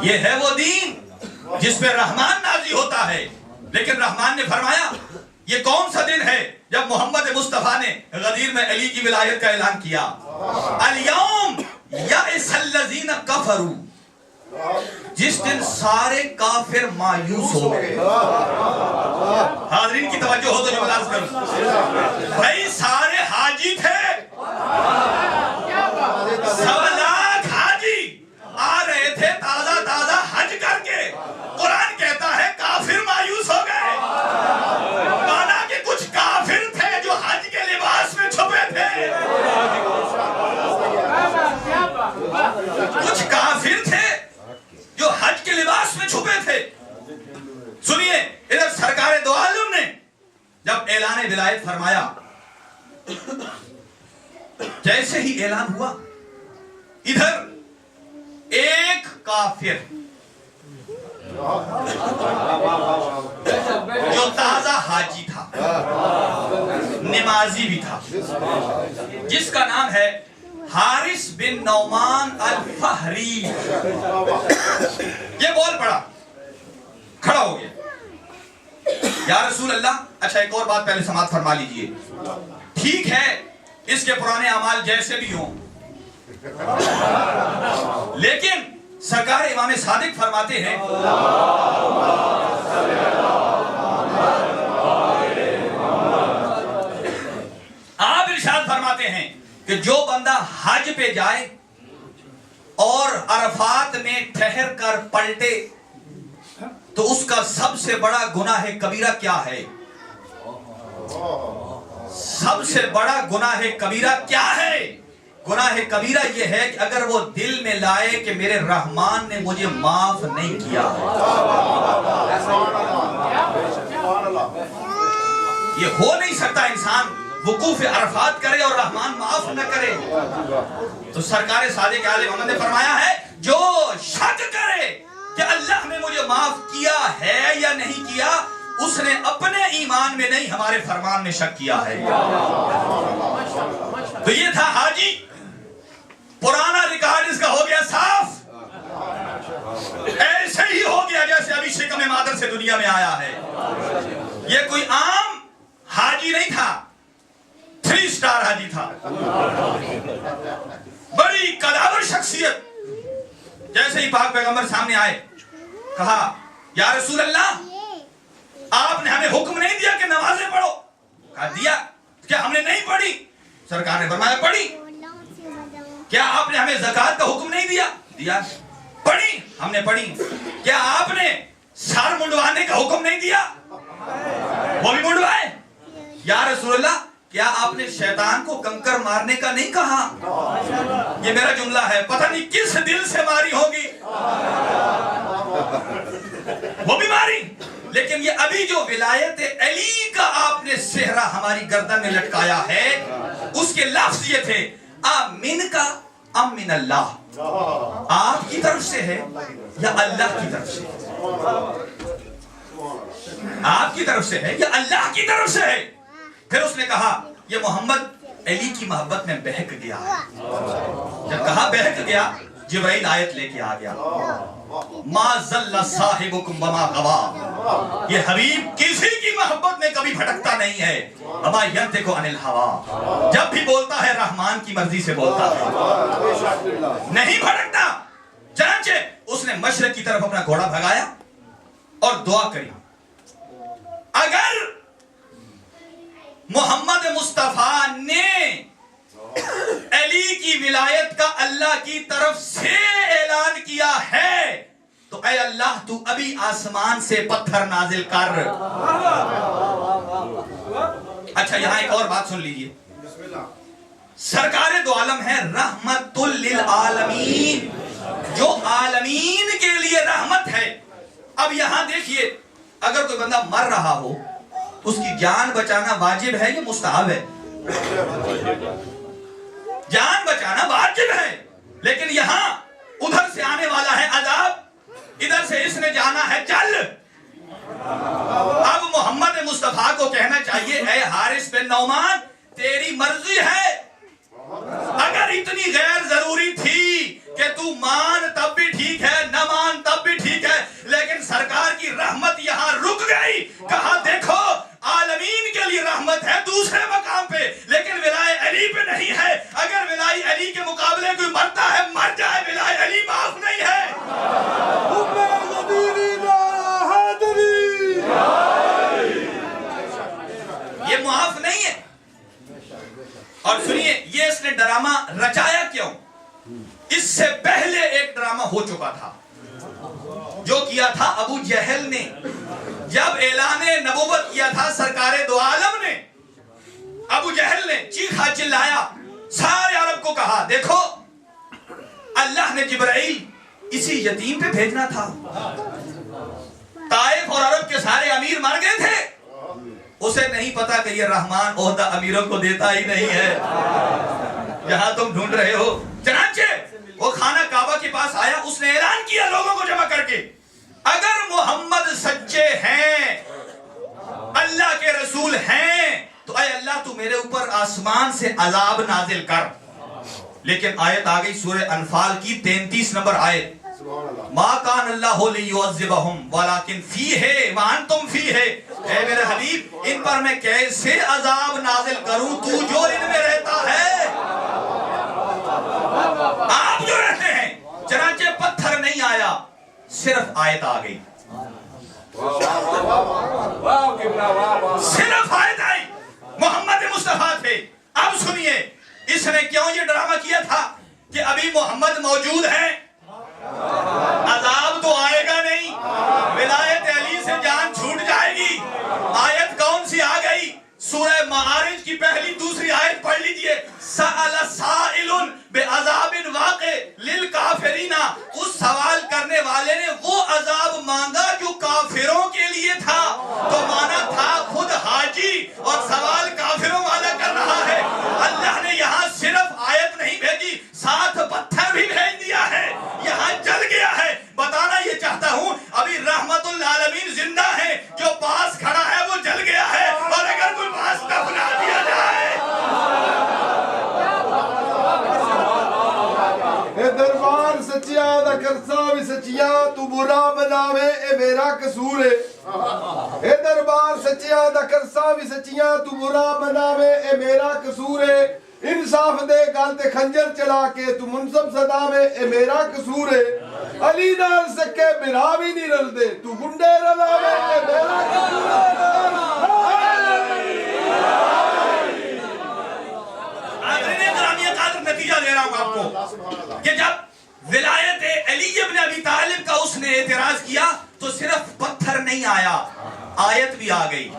یہ ہے وہ دین جس پہ رحمان راضی ہوتا ہے۔ لیکن رحمان نے فرمایا یہ کون سا دن ہے جب محمد مصطفیٰ نے غدیر میں علی کی ولایت کا اعلان کیا۔ الیوم یئس الذین کفروا، جس دن سارے کافر مایوس ہو گئے۔ حاضرین کی توجہ ہو تو جو ملاحظ کروں، بھائی سارے حاجی تھے، 1.25 لاکھ حاجی آ رہے تھے تازہ حج کر کے۔ قرآن کہتا ہے کافر مایوس ہو گئے، مانا کہ کچھ کافر ادھر سرکار دو عالم نے جب اعلان ولایت فرمایا، جیسے ہی اعلان ہوا ادھر ایک کافر جو تازہ حاجی تھا، نمازی بھی تھا، جس کا نام ہے حارث بن نعمان الفہری، یہ بول پڑا، کھڑا ہو گیا، یا رسول اللہ، اچھا ایک اور بات پہلے سماعت فرما لیجئے، ٹھیک ہے اس کے پرانے اعمال جیسے بھی ہوں، لیکن سرکار امام صادق فرماتے ہیں آپ ارشاد فرماتے ہیں کہ جو بندہ حج پہ جائے اور عرفات میں ٹھہر کر پلٹے تو اس کا سب سے بڑا گناہ کبیرہ کیا ہے؟ سب سے بڑا گناہ کبیرہ کیا ہے؟ گناہ کبیرہ یہ ہے کہ اگر وہ دل میں لائے کہ میرے رحمان نے مجھے معاف نہیں کیا ہے۔ یہ ہو نہیں سکتا انسان وقوف عرفات کرے اور رحمان معاف نہ کرے۔ تو سرکار صادق علیہ محمد نے فرمایا ہے جو شک کرے کہ اللہ نے مجھے معاف کیا ہے یا نہیں کیا، اس نے اپنے ایمان میں نہیں ہمارے فرمان میں شک کیا ہے۔ تو یہ تھا حاجی، پرانا ریکارڈ اس کا ہو گیا صاف، ایسے ہی ہو گیا جیسے ابھی شکم مادر سے دنیا میں آیا ہے۔ یہ کوئی عام حاجی نہیں تھا، 3 سٹار حاجی تھا، بڑی قداور شخصیت۔ جیسے ہی پاک پیغمبر سامنے آئے، کہا یا رسول اللہ آپ نے ہمیں حکم نہیں دیا کہ نمازیں پڑھو؟ کہا دیا، کیا ہم نے نہیں پڑھی؟ سرکار نے فرمایا پڑھی۔ کیا آپ نے ہمیں زکوٰۃ کا حکم نہیں دیا؟ دیا۔ پڑھی، ہم نے پڑھی۔ کیا آپ نے سر منڈوانے کا حکم نہیں دیا؟ وہ بھی منڈوائے۔ یا رسول اللہ کیا آپ نے شیطان کو کنکر مارنے کا نہیں کہا؟ یہ میرا جملہ ہے، پتہ نہیں کس دل سے ماری ہوگی، وہ بھی ماری۔ لیکن یہ ابھی جو ولایت علی کا آپ نے صحرا ہماری گردن میں لٹکایا ہے، اس کے لفظ یہ تھے آمین کا ام من اللہ، آپ کی طرف سے ہے یا اللہ کی طرف سے؟ آپ کی طرف سے ہے یا اللہ کی طرف سے ہے؟ پھر اس نے کہا یہ محمد علی کی محبت میں بہک گیا ہے۔ جب کہا بہک گیا، جبرائیل آیت لے کے آ گیا، ما ضل صاحبکم وما غوا، یہ حبیب کسی کی محبت میں کبھی بھٹکتا نہیں ہے، وما ینطق عن الہوا، جب بھی بولتا ہے رحمان کی مرضی سے بولتا ہے، نہیں بھٹکتا۔ چنانچہ اس نے مشرق کی طرف اپنا گھوڑا بھگایا اور دعا کری، اگر محمد مصطفیٰ نے علی کی ولایت کا اللہ کی طرف سے اعلان کیا ہے تو اے اللہ تو ابھی آسمان سے پتھر نازل کر۔ اچھا یہاں ایک اور بات سن لیجئے، سرکار دو عالم ہے رحمت للعالمین، جو عالمین کے لیے رحمت ہے۔ اب یہاں دیکھیے، اگر کوئی بندہ مر رہا ہو اس کی جان بچانا واجب ہے یا مستحب ہے؟ جان بچانا واجب ہے، لیکن یہاں ادھر سے آنے والا ہے عذاب، ادھر سے اس نے جانا ہے چل۔ اب محمد مصطفیٰ کو کہنا چاہیے اے حارث بن نعمان تیری مرضی ہے، اگر اتنی غیر ضروری تھی کہ تو مان تب بھی ٹھیک ہے، نہ مان تب بھی ٹھیک ہے، لیکن سرکار کی رحمت یہاں رک گئی۔ کہا دیکھو عالمین کے لیے رحمت ہے دوسرے مقام پہ، لیکن ولائے علی پہ نہیں ہے۔ اگر ولائے علی کے مقابلے کوئی مرتا ہے مر جائے، ولائے علی معاف نہیں ہے۔ یہ معاف نہیں ہے۔ اور سنیے یہ اس نے ڈرامہ رچایا کیوں؟ اس سے پہلے ایک ڈرامہ ہو چکا تھا جو کیا تھا ابو جہل نے، جب اعلان نبوت کیا تھا سرکار دو عالم نے، ابو جہل نے چیخا چلایا، سارے عرب کو کہا دیکھو اللہ نے جبرائیل اسی یتیم پہ بھیجنا تھا۔ طائف اور عرب کے سارے امیر اسے نہیں پتا کہ یہ رحمان عہدہ امیروں کو دیتا ہی نہیں ہے جہاں تم ڈھونڈ رہے ہو۔ چنانچہ وہ خانہ کعبہ کے پاس آیا، اس نے اعلان کیا لوگوں کو جمع کر کے، اگر محمد سچے ہیں، اللہ کے رسول ہیں، تو اے اللہ تو میرے اوپر آسمان سے عذاب نازل کر۔ لیکن آیت آ گئی سورہ انفال کی 33 نمبر آیت، ما کان اللہ لیعذبہم ولکن فیہ وانتم فیہ، اے میرے حبیب ان پر میں کیسے عذاب نازل کروں تو جو ان میں رہتا ہے، آپ جو رہتے ہیں۔ چنانچہ پتھر نہیں آیا، صرف آیت آ گئی، صرف آیت آئی، محمد مصطفیٰ تھے۔ اب سنیے اس نے کیوں یہ ڈرامہ کیا تھا کہ ابھی محمد موجود ہیں، عذاب تو آئے گا نہیں، ولایت علی سے جان چھوٹ جائے گی۔ آیت کون سی آ گئی؟ سورہ معارج کی پہلی دوسری آیت پڑھ لیجئے، سأل سائل بعذاب واقع للکافرین، اس سوال کرنے والے نے وہ عذاب مانگا جو کافروں کے لیے تھا، تو مانا تھا خود حاجی اور سوال کافروں والا کر رہا ہے۔ اللہ نے یہاں صرف آیت نہیں بھیجی، ساتھ پتھر بھی بھیج دیا ہے، یہاں جل گیا ہے۔ بتانا یہ چاہتا ہوں ابھی رحمت العالمین زندہ ہے، جو پاس کھڑا ہے وہ جل گیا ہے، اور اگر کوئی پاس دفنا دیا جائے۔ اے دربار سچیا دا کرسا بھی سچیا تو برا بناوے اے میرا قصور ہے۔ اے دربار سچیا دا کرسا بھی سچیا تو برا بناوے اے میرا قصور ہے۔ انصاف دے گل تے خنجر چلا کے تو منصب صداوے اے میرا قصور ہے۔ علی نال سکے برا بھی نہیں رل دے تو گنڈے رلاوے اے میرا قصور ہے۔ نتیجہ دے رہا ہوں آپ کو کہ جب ولایت علی ابن ابی طالب کا اس نے اعتراض کیا تو صرف پتھر نہیں آیا، آیت بھی آ گئی۔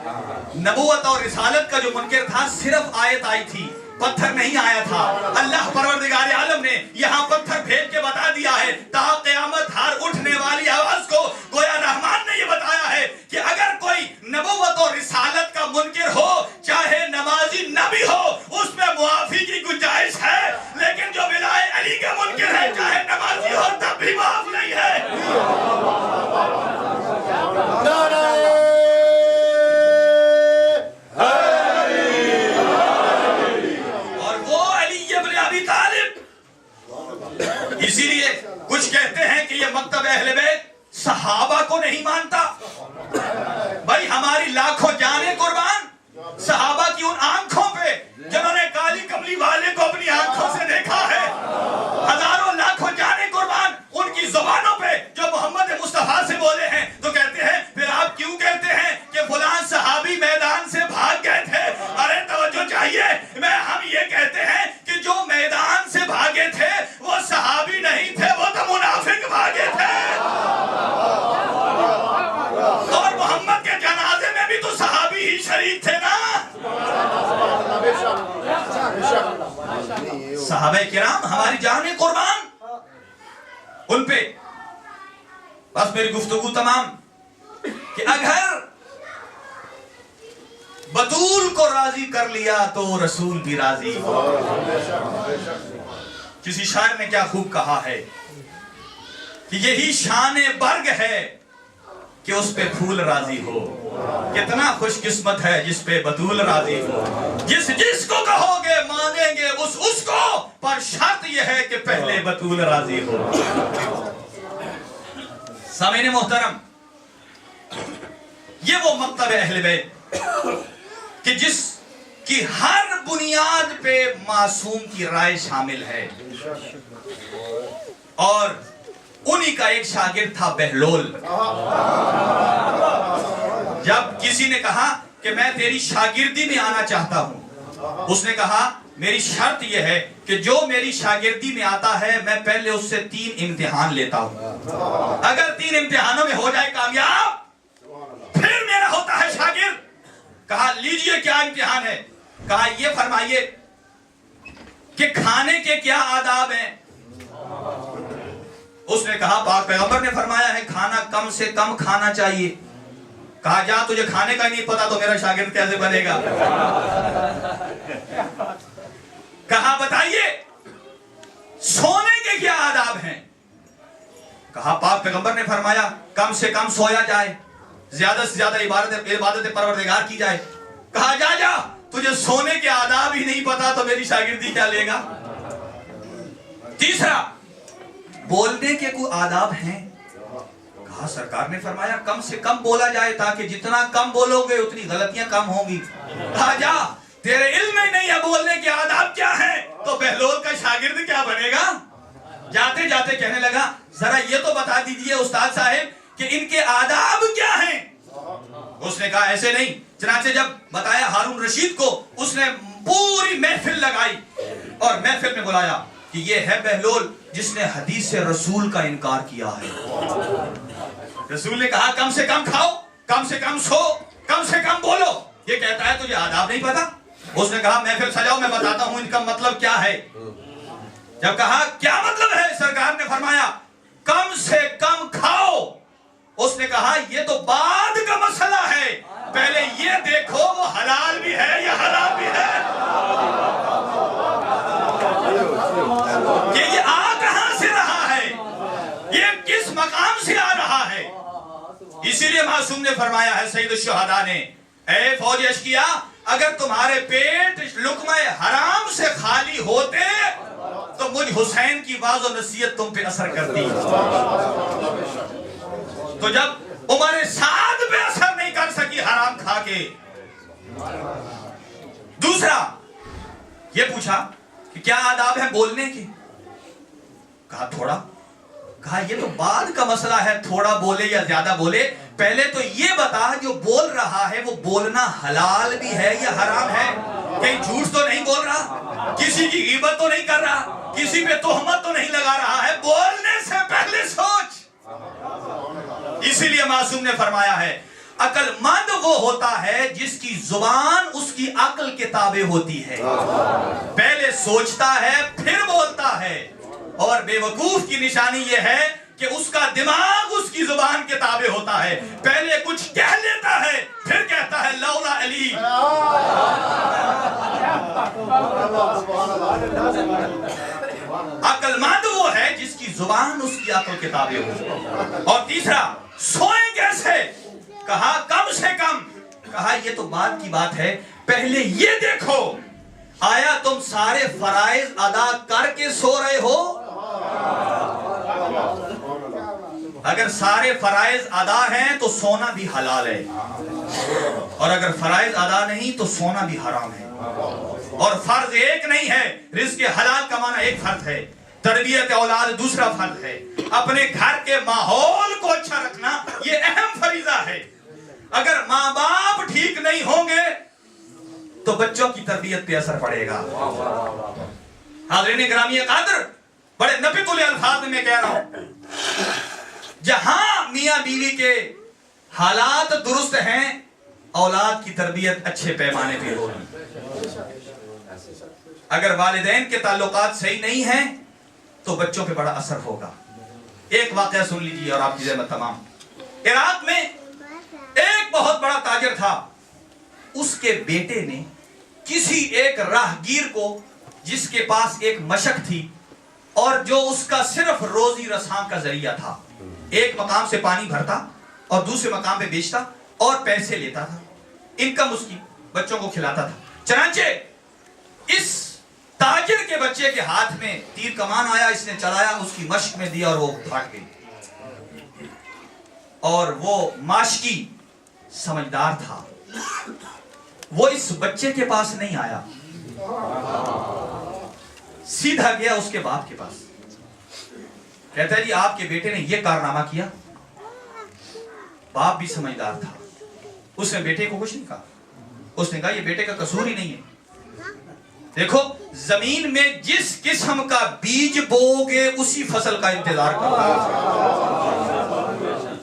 نبوت اور رسالت کا جو منکر تھا صرف آیت آئی تھی، پتھر نہیں آیا تھا۔ اللہ پروردگار عالم نے یہاں پتھر بھیج کے بتا دیا ہے، تا قیامت ہر اٹھنے والی آواز کو گویا رحمان نے یہ بتایا ہے کہ اگر کوئی نبوت اور رسالت کا منکر ہو، چاہے نمازی نہ بھی ہو، اس میں معافی کی گنجائش ہے، لیکن جو ولائے علی کا منکر ہے، چاہے نمازی ہو تب بھی معاف نہیں ہے۔ اسی لیے کچھ کہتے ہیں کہ یہ مکتب اہل بیت صحابہ کو نہیں مانتا۔ بھائی ہماری لاکھوں جانیں قربان صحابہ کی ان آنکھوں پہ جنہوں نے کالی کملی والے کو اپنی آنکھوں سے دیکھا ہے، ہزاروں لاکھوں جانیں قربان ان کی زبانوں پہ جو محمد مصطفیٰ سے بولے ہیں، تو کہتے ہیں پھر آپ کیوں کہتے ہیں کہ فلاں صحابی میدان سے بھاگ گئے تھے؟ ارے توجہ چاہیے، ہم یہ کہتے ہیں کہ جو میدان سے بھاگے تھے وہ صحابی نہیں تھے، وہ تو منافق بھاگے تھے۔ اور محمد کے جنازے میں بھی تو صحابی ہی شریک تھے نا۔ صحابہ کرام ہماری جانیں قربان، ان پہ بس میری گفتگو تمام کہ اگر بطول کو راضی کر لیا تو رسول بھی راضی۔ کسی شاعر نے کیا خوب کہا ہے کہ یہی شان برگ ہے کہ اس پہ پھول راضی ہو، کتنا خوش قسمت ہے جس پہ بطول راضی ہو۔ جس کو کہو گے مانیں گے اس کو، پر شرط یہ ہے کہ پہلے بطول راضی ہو۔ سامعین محترم، یہ وہ مکتب اہل بیت کہ جس کی ہر بنیاد پہ معصوم کی رائے شامل ہے، اور انہی کا ایک شاگرد تھا بہلول۔ جب کسی نے کہا کہ میں تیری شاگردی میں آنا چاہتا ہوں، اس نے کہا میری شرط یہ ہے کہ جو میری شاگردی میں آتا ہے میں پہلے اس سے 3 امتحان لیتا ہوں، اگر 3 امتحانوں میں ہو جائے کامیاب پھر میرا ہوتا ہے شاگرد۔ کہا لیجئے کیا امتحان ہے؟ کہا یہ فرمائیے کہ کھانے کے کیا آداب ہیں؟ اس نے کہا پاک پیغمبر نے فرمایا ہے کھانا کم سے کم کھانا چاہیے، کہا جا تجھے کھانے کا نہیں پتا تو میرا شاگرد کیسے بنے گا؟ کہا بتائیے سونے کے کیا آداب ہیں؟ کہا پاک پیغمبر نے فرمایا کم سے کم سویا جائے، زیادہ سے زیادہ عبادت پروردگار کی جائے۔ کہا جا تجھے سونے کے آداب ہی نہیں پتا تو میری شاگردی کیا لے گا؟ تیسرا، بولنے کے کوئی آداب ہیں؟ کہا سرکار نے فرمایا کم سے کم بولا جائے تاکہ جتنا کم بولو گے اتنی غلطیاں کم ہوں گی۔ کہا جا تیرے علم میں نہیں ہے بولنے کے آداب کیا ہیں تو بہلول کا شاگرد کیا بنے گا؟ جاتے جاتے کہنے لگا ذرا یہ تو بتا دیجئے استاد صاحب کہ ان کے آداب کیا ہیں؟ اس نے کہا ایسے نہیں۔ چنانچہ جب بتایا ہارون رشید کو، اس نے پوری محفل لگائی اور محفل میں بلایا کہ یہ ہے بہلول جس نے حدیث رسول کا انکار کیا ہے۔ رسول نے کہا کم سے کم کھاؤ، کم سے کم سو، کم سے کم بولو، یہ کہتا ہے تجھے آداب نہیں پتا؟ اس نے کہا محفل سجاؤ میں بتاتا ہوں ان کا مطلب کیا ہے۔ جب کہا کیا مطلب ہے، سرکار نے فرمایا کم سے کم کھاؤ۔ اس نے کہا یہ تو بعد کا مسئلہ ہے، پہلے یہ دیکھو وہ حلال بھی ہے یا حرام بھی ہے، یہ آ کہاں سے رہا ہے، یہ کس مقام سے آ رہا ہے۔ اسی لیے معصوم نے فرمایا ہے سید الشہداء نے، اے فوج اشقیا اگر تمہارے پیٹ لقمہ حرام سے خالی ہوتے تو مجھ حسین کی واعظ و نصیحت تم پہ اثر کرتی۔ تو جب عمر سعد پہ اثر نہیں کر سکی حرام کھا کے۔ دوسرا یہ پوچھا کہ کیا آداب ہے بولنے کے؟ کہا تھوڑا۔ کہا یہ تو بعد کا مسئلہ ہے تھوڑا بولے یا زیادہ بولے، پہلے تو یہ بتا جو بول رہا ہے وہ بولنا حلال بھی ہے یا حرام ہے، کہیں جھوٹ تو نہیں بول رہا، کسی کی غیبت تو نہیں کر رہا، کسی پہ تہمت تو نہیں لگا رہا ہے، بولنے سے پہلے سوچ۔ اسی لیے معصوم نے فرمایا ہے عقل مند وہ ہوتا ہے جس کی زبان اس کی عقل کے تابع ہوتی ہے، پہلے سوچتا ہے پھر بولتا ہے، اور بے وقوف کی نشانی یہ ہے کہ اس کا دماغ اس کی زبان کے تابع ہوتا ہے، پہلے کچھ کہہ لیتا ہے پھر کہتا ہے لولا علی۔ عقل مند وہ ہے جس کی زبان اس کی عقل کے تابع ہو۔ اور تیسرا سوئیں کیسے؟ کہا کم سے کم۔ کہا یہ تو بعد کی بات ہے، پہلے یہ دیکھو آیا تم سارے فرائض ادا کر کے سو رہے ہو؟ اگر سارے فرائض ادا ہیں تو سونا بھی حلال ہے، اور اگر فرائض ادا نہیں تو سونا بھی حرام ہے۔ اور فرض ایک نہیں ہے، رزق حلال کمانا ایک فرض ہے، تربیت اولاد دوسرا فرض ہے، اپنے گھر کے ماحول کو اچھا رکھنا یہ اہم فریضہ ہے۔ اگر ماں باپ ٹھیک نہیں ہوں گے تو بچوں کی تربیت پہ اثر پڑے گا۔ حاضرین گرامی قدر، بڑے نپے تلے الفاظ میں کہہ رہا ہوں، جہاں میاں بیوی کے حالات درست ہیں اولاد کی تربیت اچھے پیمانے پہ ہوگی۔ اگر والدین کے تعلقات صحیح نہیں ہیں تو بچوں پہ بڑا اثر ہوگا۔ ایک واقعہ سن لیجیے اور آپ کی زحمت تمام۔ عراق میں ایک بہت بڑا تاجر تھا، اس کے بیٹے نے کسی ایک راہگیر کو جس کے پاس ایک مشک تھی اور جو اس کا صرف روزی رساں کا ذریعہ تھا، ایک مقام سے پانی بھرتا اور دوسرے مقام پہ بیچتا اور پیسے لیتا تھا، انکم اس کی بچوں کو کھلاتا تھا۔ چنانچہ اس تاجر کے بچے کے ہاتھ میں تیر کمان آیا، اس نے چلایا، اس کی مشق میں دیا اور وہ بھاگ گئی۔ اور وہ ماشکی سمجھدار تھا، وہ اس بچے کے پاس نہیں آیا، سیدھا گیا اس کے باپ کے پاس، کہتا ہے جی آپ کے بیٹے نے یہ کارنامہ کیا۔ باپ بھی سمجھدار تھا، اس نے بیٹے کو کچھ نہیں کہا، اس نے کہا یہ بیٹے کا قصور ہی نہیں ہے، دیکھو زمین میں جس قسم کا بیج بو گے اسی فصل کا انتظار کرو۔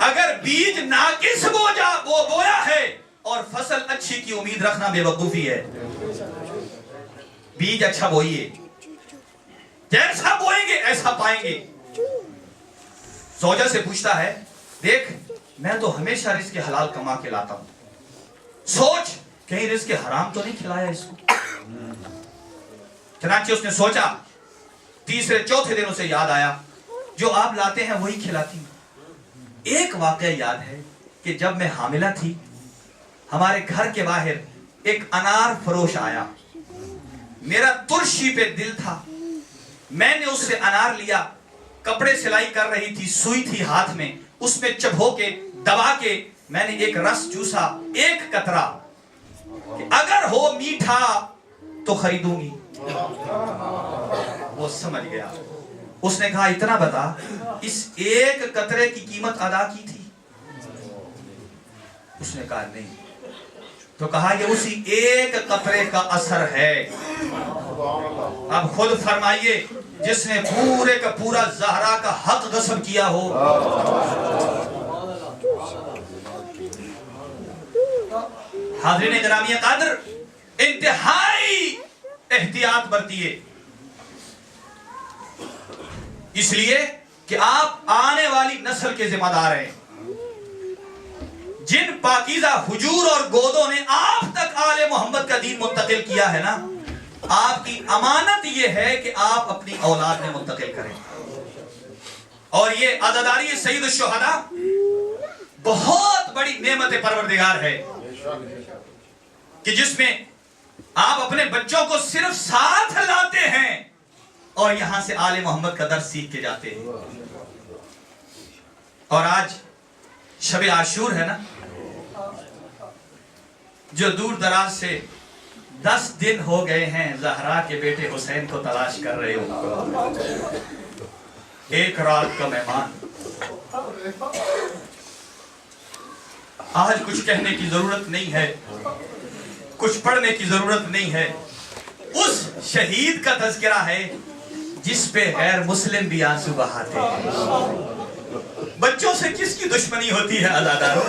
اگر بیج ناقص بویا ہے اور فصل اچھی کی امید رکھنا بے وقوفی ہے۔ بیج اچھا بوئیے، جیسا بوئیں گے ایسا پائیں گے۔ زوجہ سے پوچھتا ہے دیکھ میں تو ہمیشہ رزق حلال کما کے لاتا ہوں, سوچ کہیں رزق حرام تو نہیں کھلایا اس کو. چنانچہ اس نے سوچا, تیسرے چوتھے دن اسے یاد آیا جو آپ لاتے ہیں وہی کھلاتی ہوں. ایک واقعہ یاد ہے کہ جب میں حاملہ تھی, ہمارے گھر کے باہر ایک انار فروش آیا. میرا ترشی پہ دل تھا, میں نے اس سے انار لیا. کپڑے سلائی کر رہی تھی, سوئی تھی ہاتھ میں, اس میں چبھو کے دبا کے میں نے ایک رس چوسا, ایک قطرہ, کہ اگر ہو میٹھا تو خریدوں گی. وہ سمجھ گیا. اس نے کہا اتنا بتا, اس ایک قطرے کی قیمت ادا کی تھی؟ اس نے کہا نہیں. تو کہا یہ اسی ایک قطرے کا اثر ہے. اب خود فرمائیے, جس نے پورے کا پورا زہرا کا حق غصب کیا ہو. حاضرین گرامی قدر, انتہائی احتیاط برتیے, اس لیے کہ آپ آنے والی نسل کے ذمہ دار ہیں. جن پاکیزہ حجور اور گودوں نے آپ تک آل محمد کا دین منتقل کیا ہے نا, آپ کی امانت یہ ہے کہ آپ اپنی اولاد میں منتقل کریں. اور یہ عزاداری سید الشہداء بہت بڑی نعمت پروردگار ہے کہ جس میں آپ اپنے بچوں کو صرف ساتھ لاتے ہیں اور یہاں سے آل محمد کا درس سیکھ کے جاتے ہیں. اور آج شب عاشور ہے نا, جو دور دراز سے 10 دن ہو گئے ہیں زہرا کے بیٹے حسین کو تلاش کر رہے ہو. ایک رات کا مہمان. آج کچھ کہنے کی ضرورت نہیں ہے, کچھ پڑھنے کی ضرورت نہیں ہے. اس شہید کا تذکرہ ہے جس پہ غیر مسلم بھی آنسو بہاتے ہیں. بچوں سے کس کی دشمنی ہوتی ہے عزادارو؟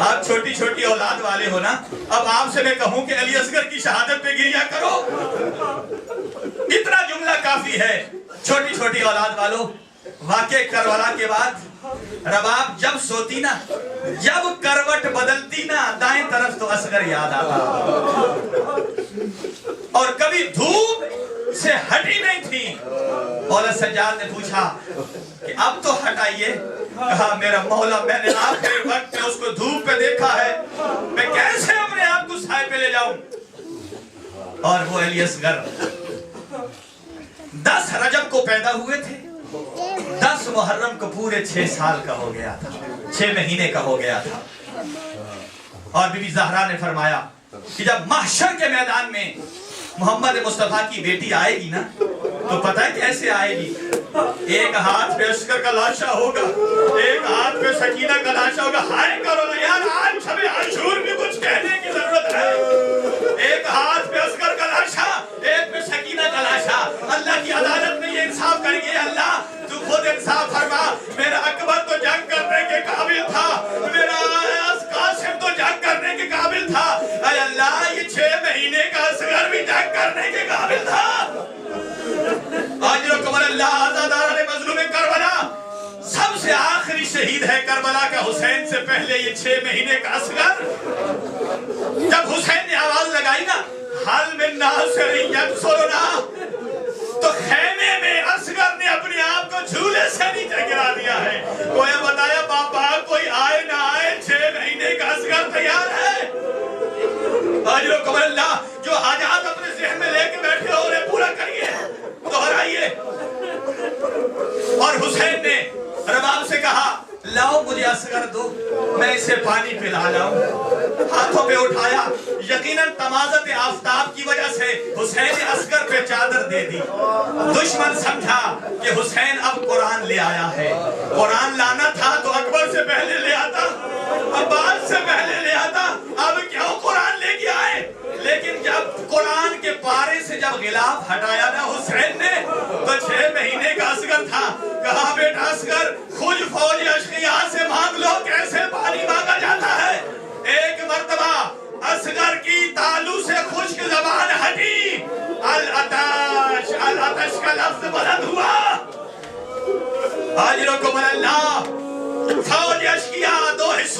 آپ چھوٹی چھوٹی اولاد والے ہو نا, اب آپ سے میں کہوں کہ علی اصغر کی شہادت پہ گریہ کرو, اتنا جملہ کافی ہے. چھوٹی چھوٹی اولاد والو, واقع کربلا کے بعد رباب جب سوتی نا, جب کروٹ بدلتی نا, دائیں طرف تو اصغر یاد آتا, اور کبھی دھوپ سے ہٹی نہیں تھی. مولا سجاد نے پوچھا کہ اب تو ہٹائیے. کہا میرا مولا, میں نے آخری وقت میں اس کو دھوپ پہ دیکھا ہے, میں کیسے اپنے آپ کو سائے پہ لے جاؤں. اور وہ علی اصغر 10 رجب کو پیدا ہوئے تھے, 10 محرم کو پورے 6 سال کا ہو گیا تھا, 6 مہینے کا ہو گیا تھا. اور بی بی زہرا نے فرمایا کہ جب محشر کے میدان میں محمد مصطفیٰ کی بیٹی آئے گی نا, تو پتہ ہے کیسے آئے گی؟ ایک ہاتھ پہ عسکر کا لاشا ہوگا, ایک ہاتھ پہ سکینہ کا لاشا ہوگا. ہائے کرو نا یار, آج شب عاشور بھی کچھ کہنے کی ضرورت ہے. ایک ہاتھ پہ عسکر کا لاشا, ایک پہ سکینہ کا لاشا. اللہ کی عدالت میں یہ انصاف کریے. اللہ تو خود انصاف فرما. میرا اکبر تو جنگ کرنے کے قابل تھا, میرا قاسم تو جنگ کرنے کے قابل تھا. اے اللہ, یہ 6 مہینے کا اصغر بھی جنگ کرنے کے قابل تھا. آج رکمر اللہ, عزادارہ نے مظلوم کربلا سب سے آخری شہید ہے کربلا کا حسین سے پہلے یہ 6 مہینے کا اصغر. جب حسین نے آواز لگائی نا, حل من ناصر ینصرنا, تو خیمے میں اصغر نے اپنے آپ کو جھولے سے نیچے گرا دیا ہے. کوئی بتایا بابا, کوئی آئے نہ آئے, 6 مہینے کا اصغر تیار ہے. آج رکمر اللہ, جو حاجات اپنے ذہن میں لے کے بیٹھے ہو انہیں پورا کریے, دہرائیے. اور حسین نے رباب سے کہا لاؤ مجھے اصغر دو, میں اسے پانی پلا لاؤں. ہاتھوں پہ اٹھایا, یقیناً تمازت آفتاب کی وجہ سے حسین نے اصغر پہ چادر دے دی. دشمن سمجھا کہ حسین اب قرآن لے آیا ہے. قرآن لانا تھا تو اکبر سے پہلے لے آتا, عباس سے پہلے لے آتا, اب کیوں قرآن لے کے آئے. لیکن جب قرآن کے پارے سے جب غلاف ہٹایا نا حسین نے, تو 6 مہینے کا اصغر تھا. کہا بیٹا اصغر, خود فوج اشقیاء سے مانگ لو کیسے پانی مانگا جاتا ہے. ایک مرتبہ اصغر کی تالو سے خشک زبان ہٹی, العطش, العطش کا لفظ بلند ہوا. آج رکم اللہ, فوج اشقیاء 2 حصوں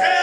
6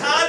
7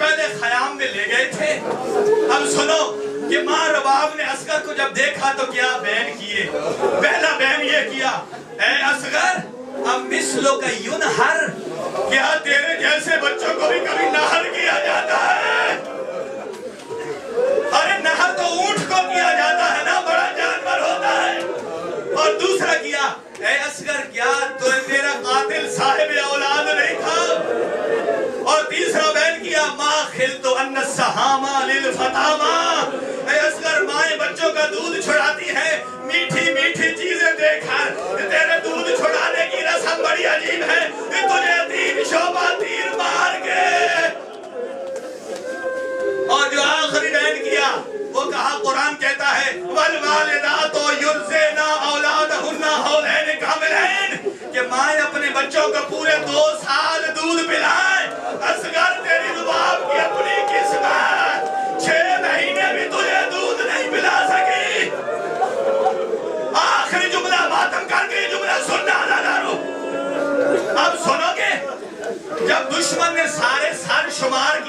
پہلے خیام میں لے گئے تھے. اب سنو کہ ماں رباب نے اصغر کو جب دیکھا تو کیا بین کیے. پہلا بین یہ کیا, اے اصغر اب مثلو کا ینہر, کیا تیرے جیسے بچوں کو بھی کبھی نہر کیا جاتا ہے؟ ارے نہر تو اونٹ کو کیا جاتا ہے نا, بڑا جانور ہوتا ہے. اور دوسرا کیا, اے اصغر کیا تو میرا قاتل صاحب اولاد نہیں تھا؟ اور تیسرا بیان کیا, ما خلت ان السہامہ للفتامہ, اے اصغر مائیں بچوں کا دودھ چھڑاتی ہے میٹھی میٹھی چیزیں دیکھ کر, تیرے دودھ چھڑانے کی رسم بڑی عجیب ہے, تجھے 3 شعبہ تیر مار کے. اور جو آخری بیان کیا وہ کہا, قرآن کہتا ہے والوالدات یرضعن اولادہن حولین کاملین, کہ مائیں اپنے بچوں کو پورے 2 سال دودھ پلائیں. اصغر تیری رباب کی اپنی قسمت 6 مہینے بھی تجھے دودھ نہیں پلا سکی. آخری جملہ ماتم کر کے جملہ سننا عزیزانو. اب سنو گے, جب دشمن نے سارے سر شمار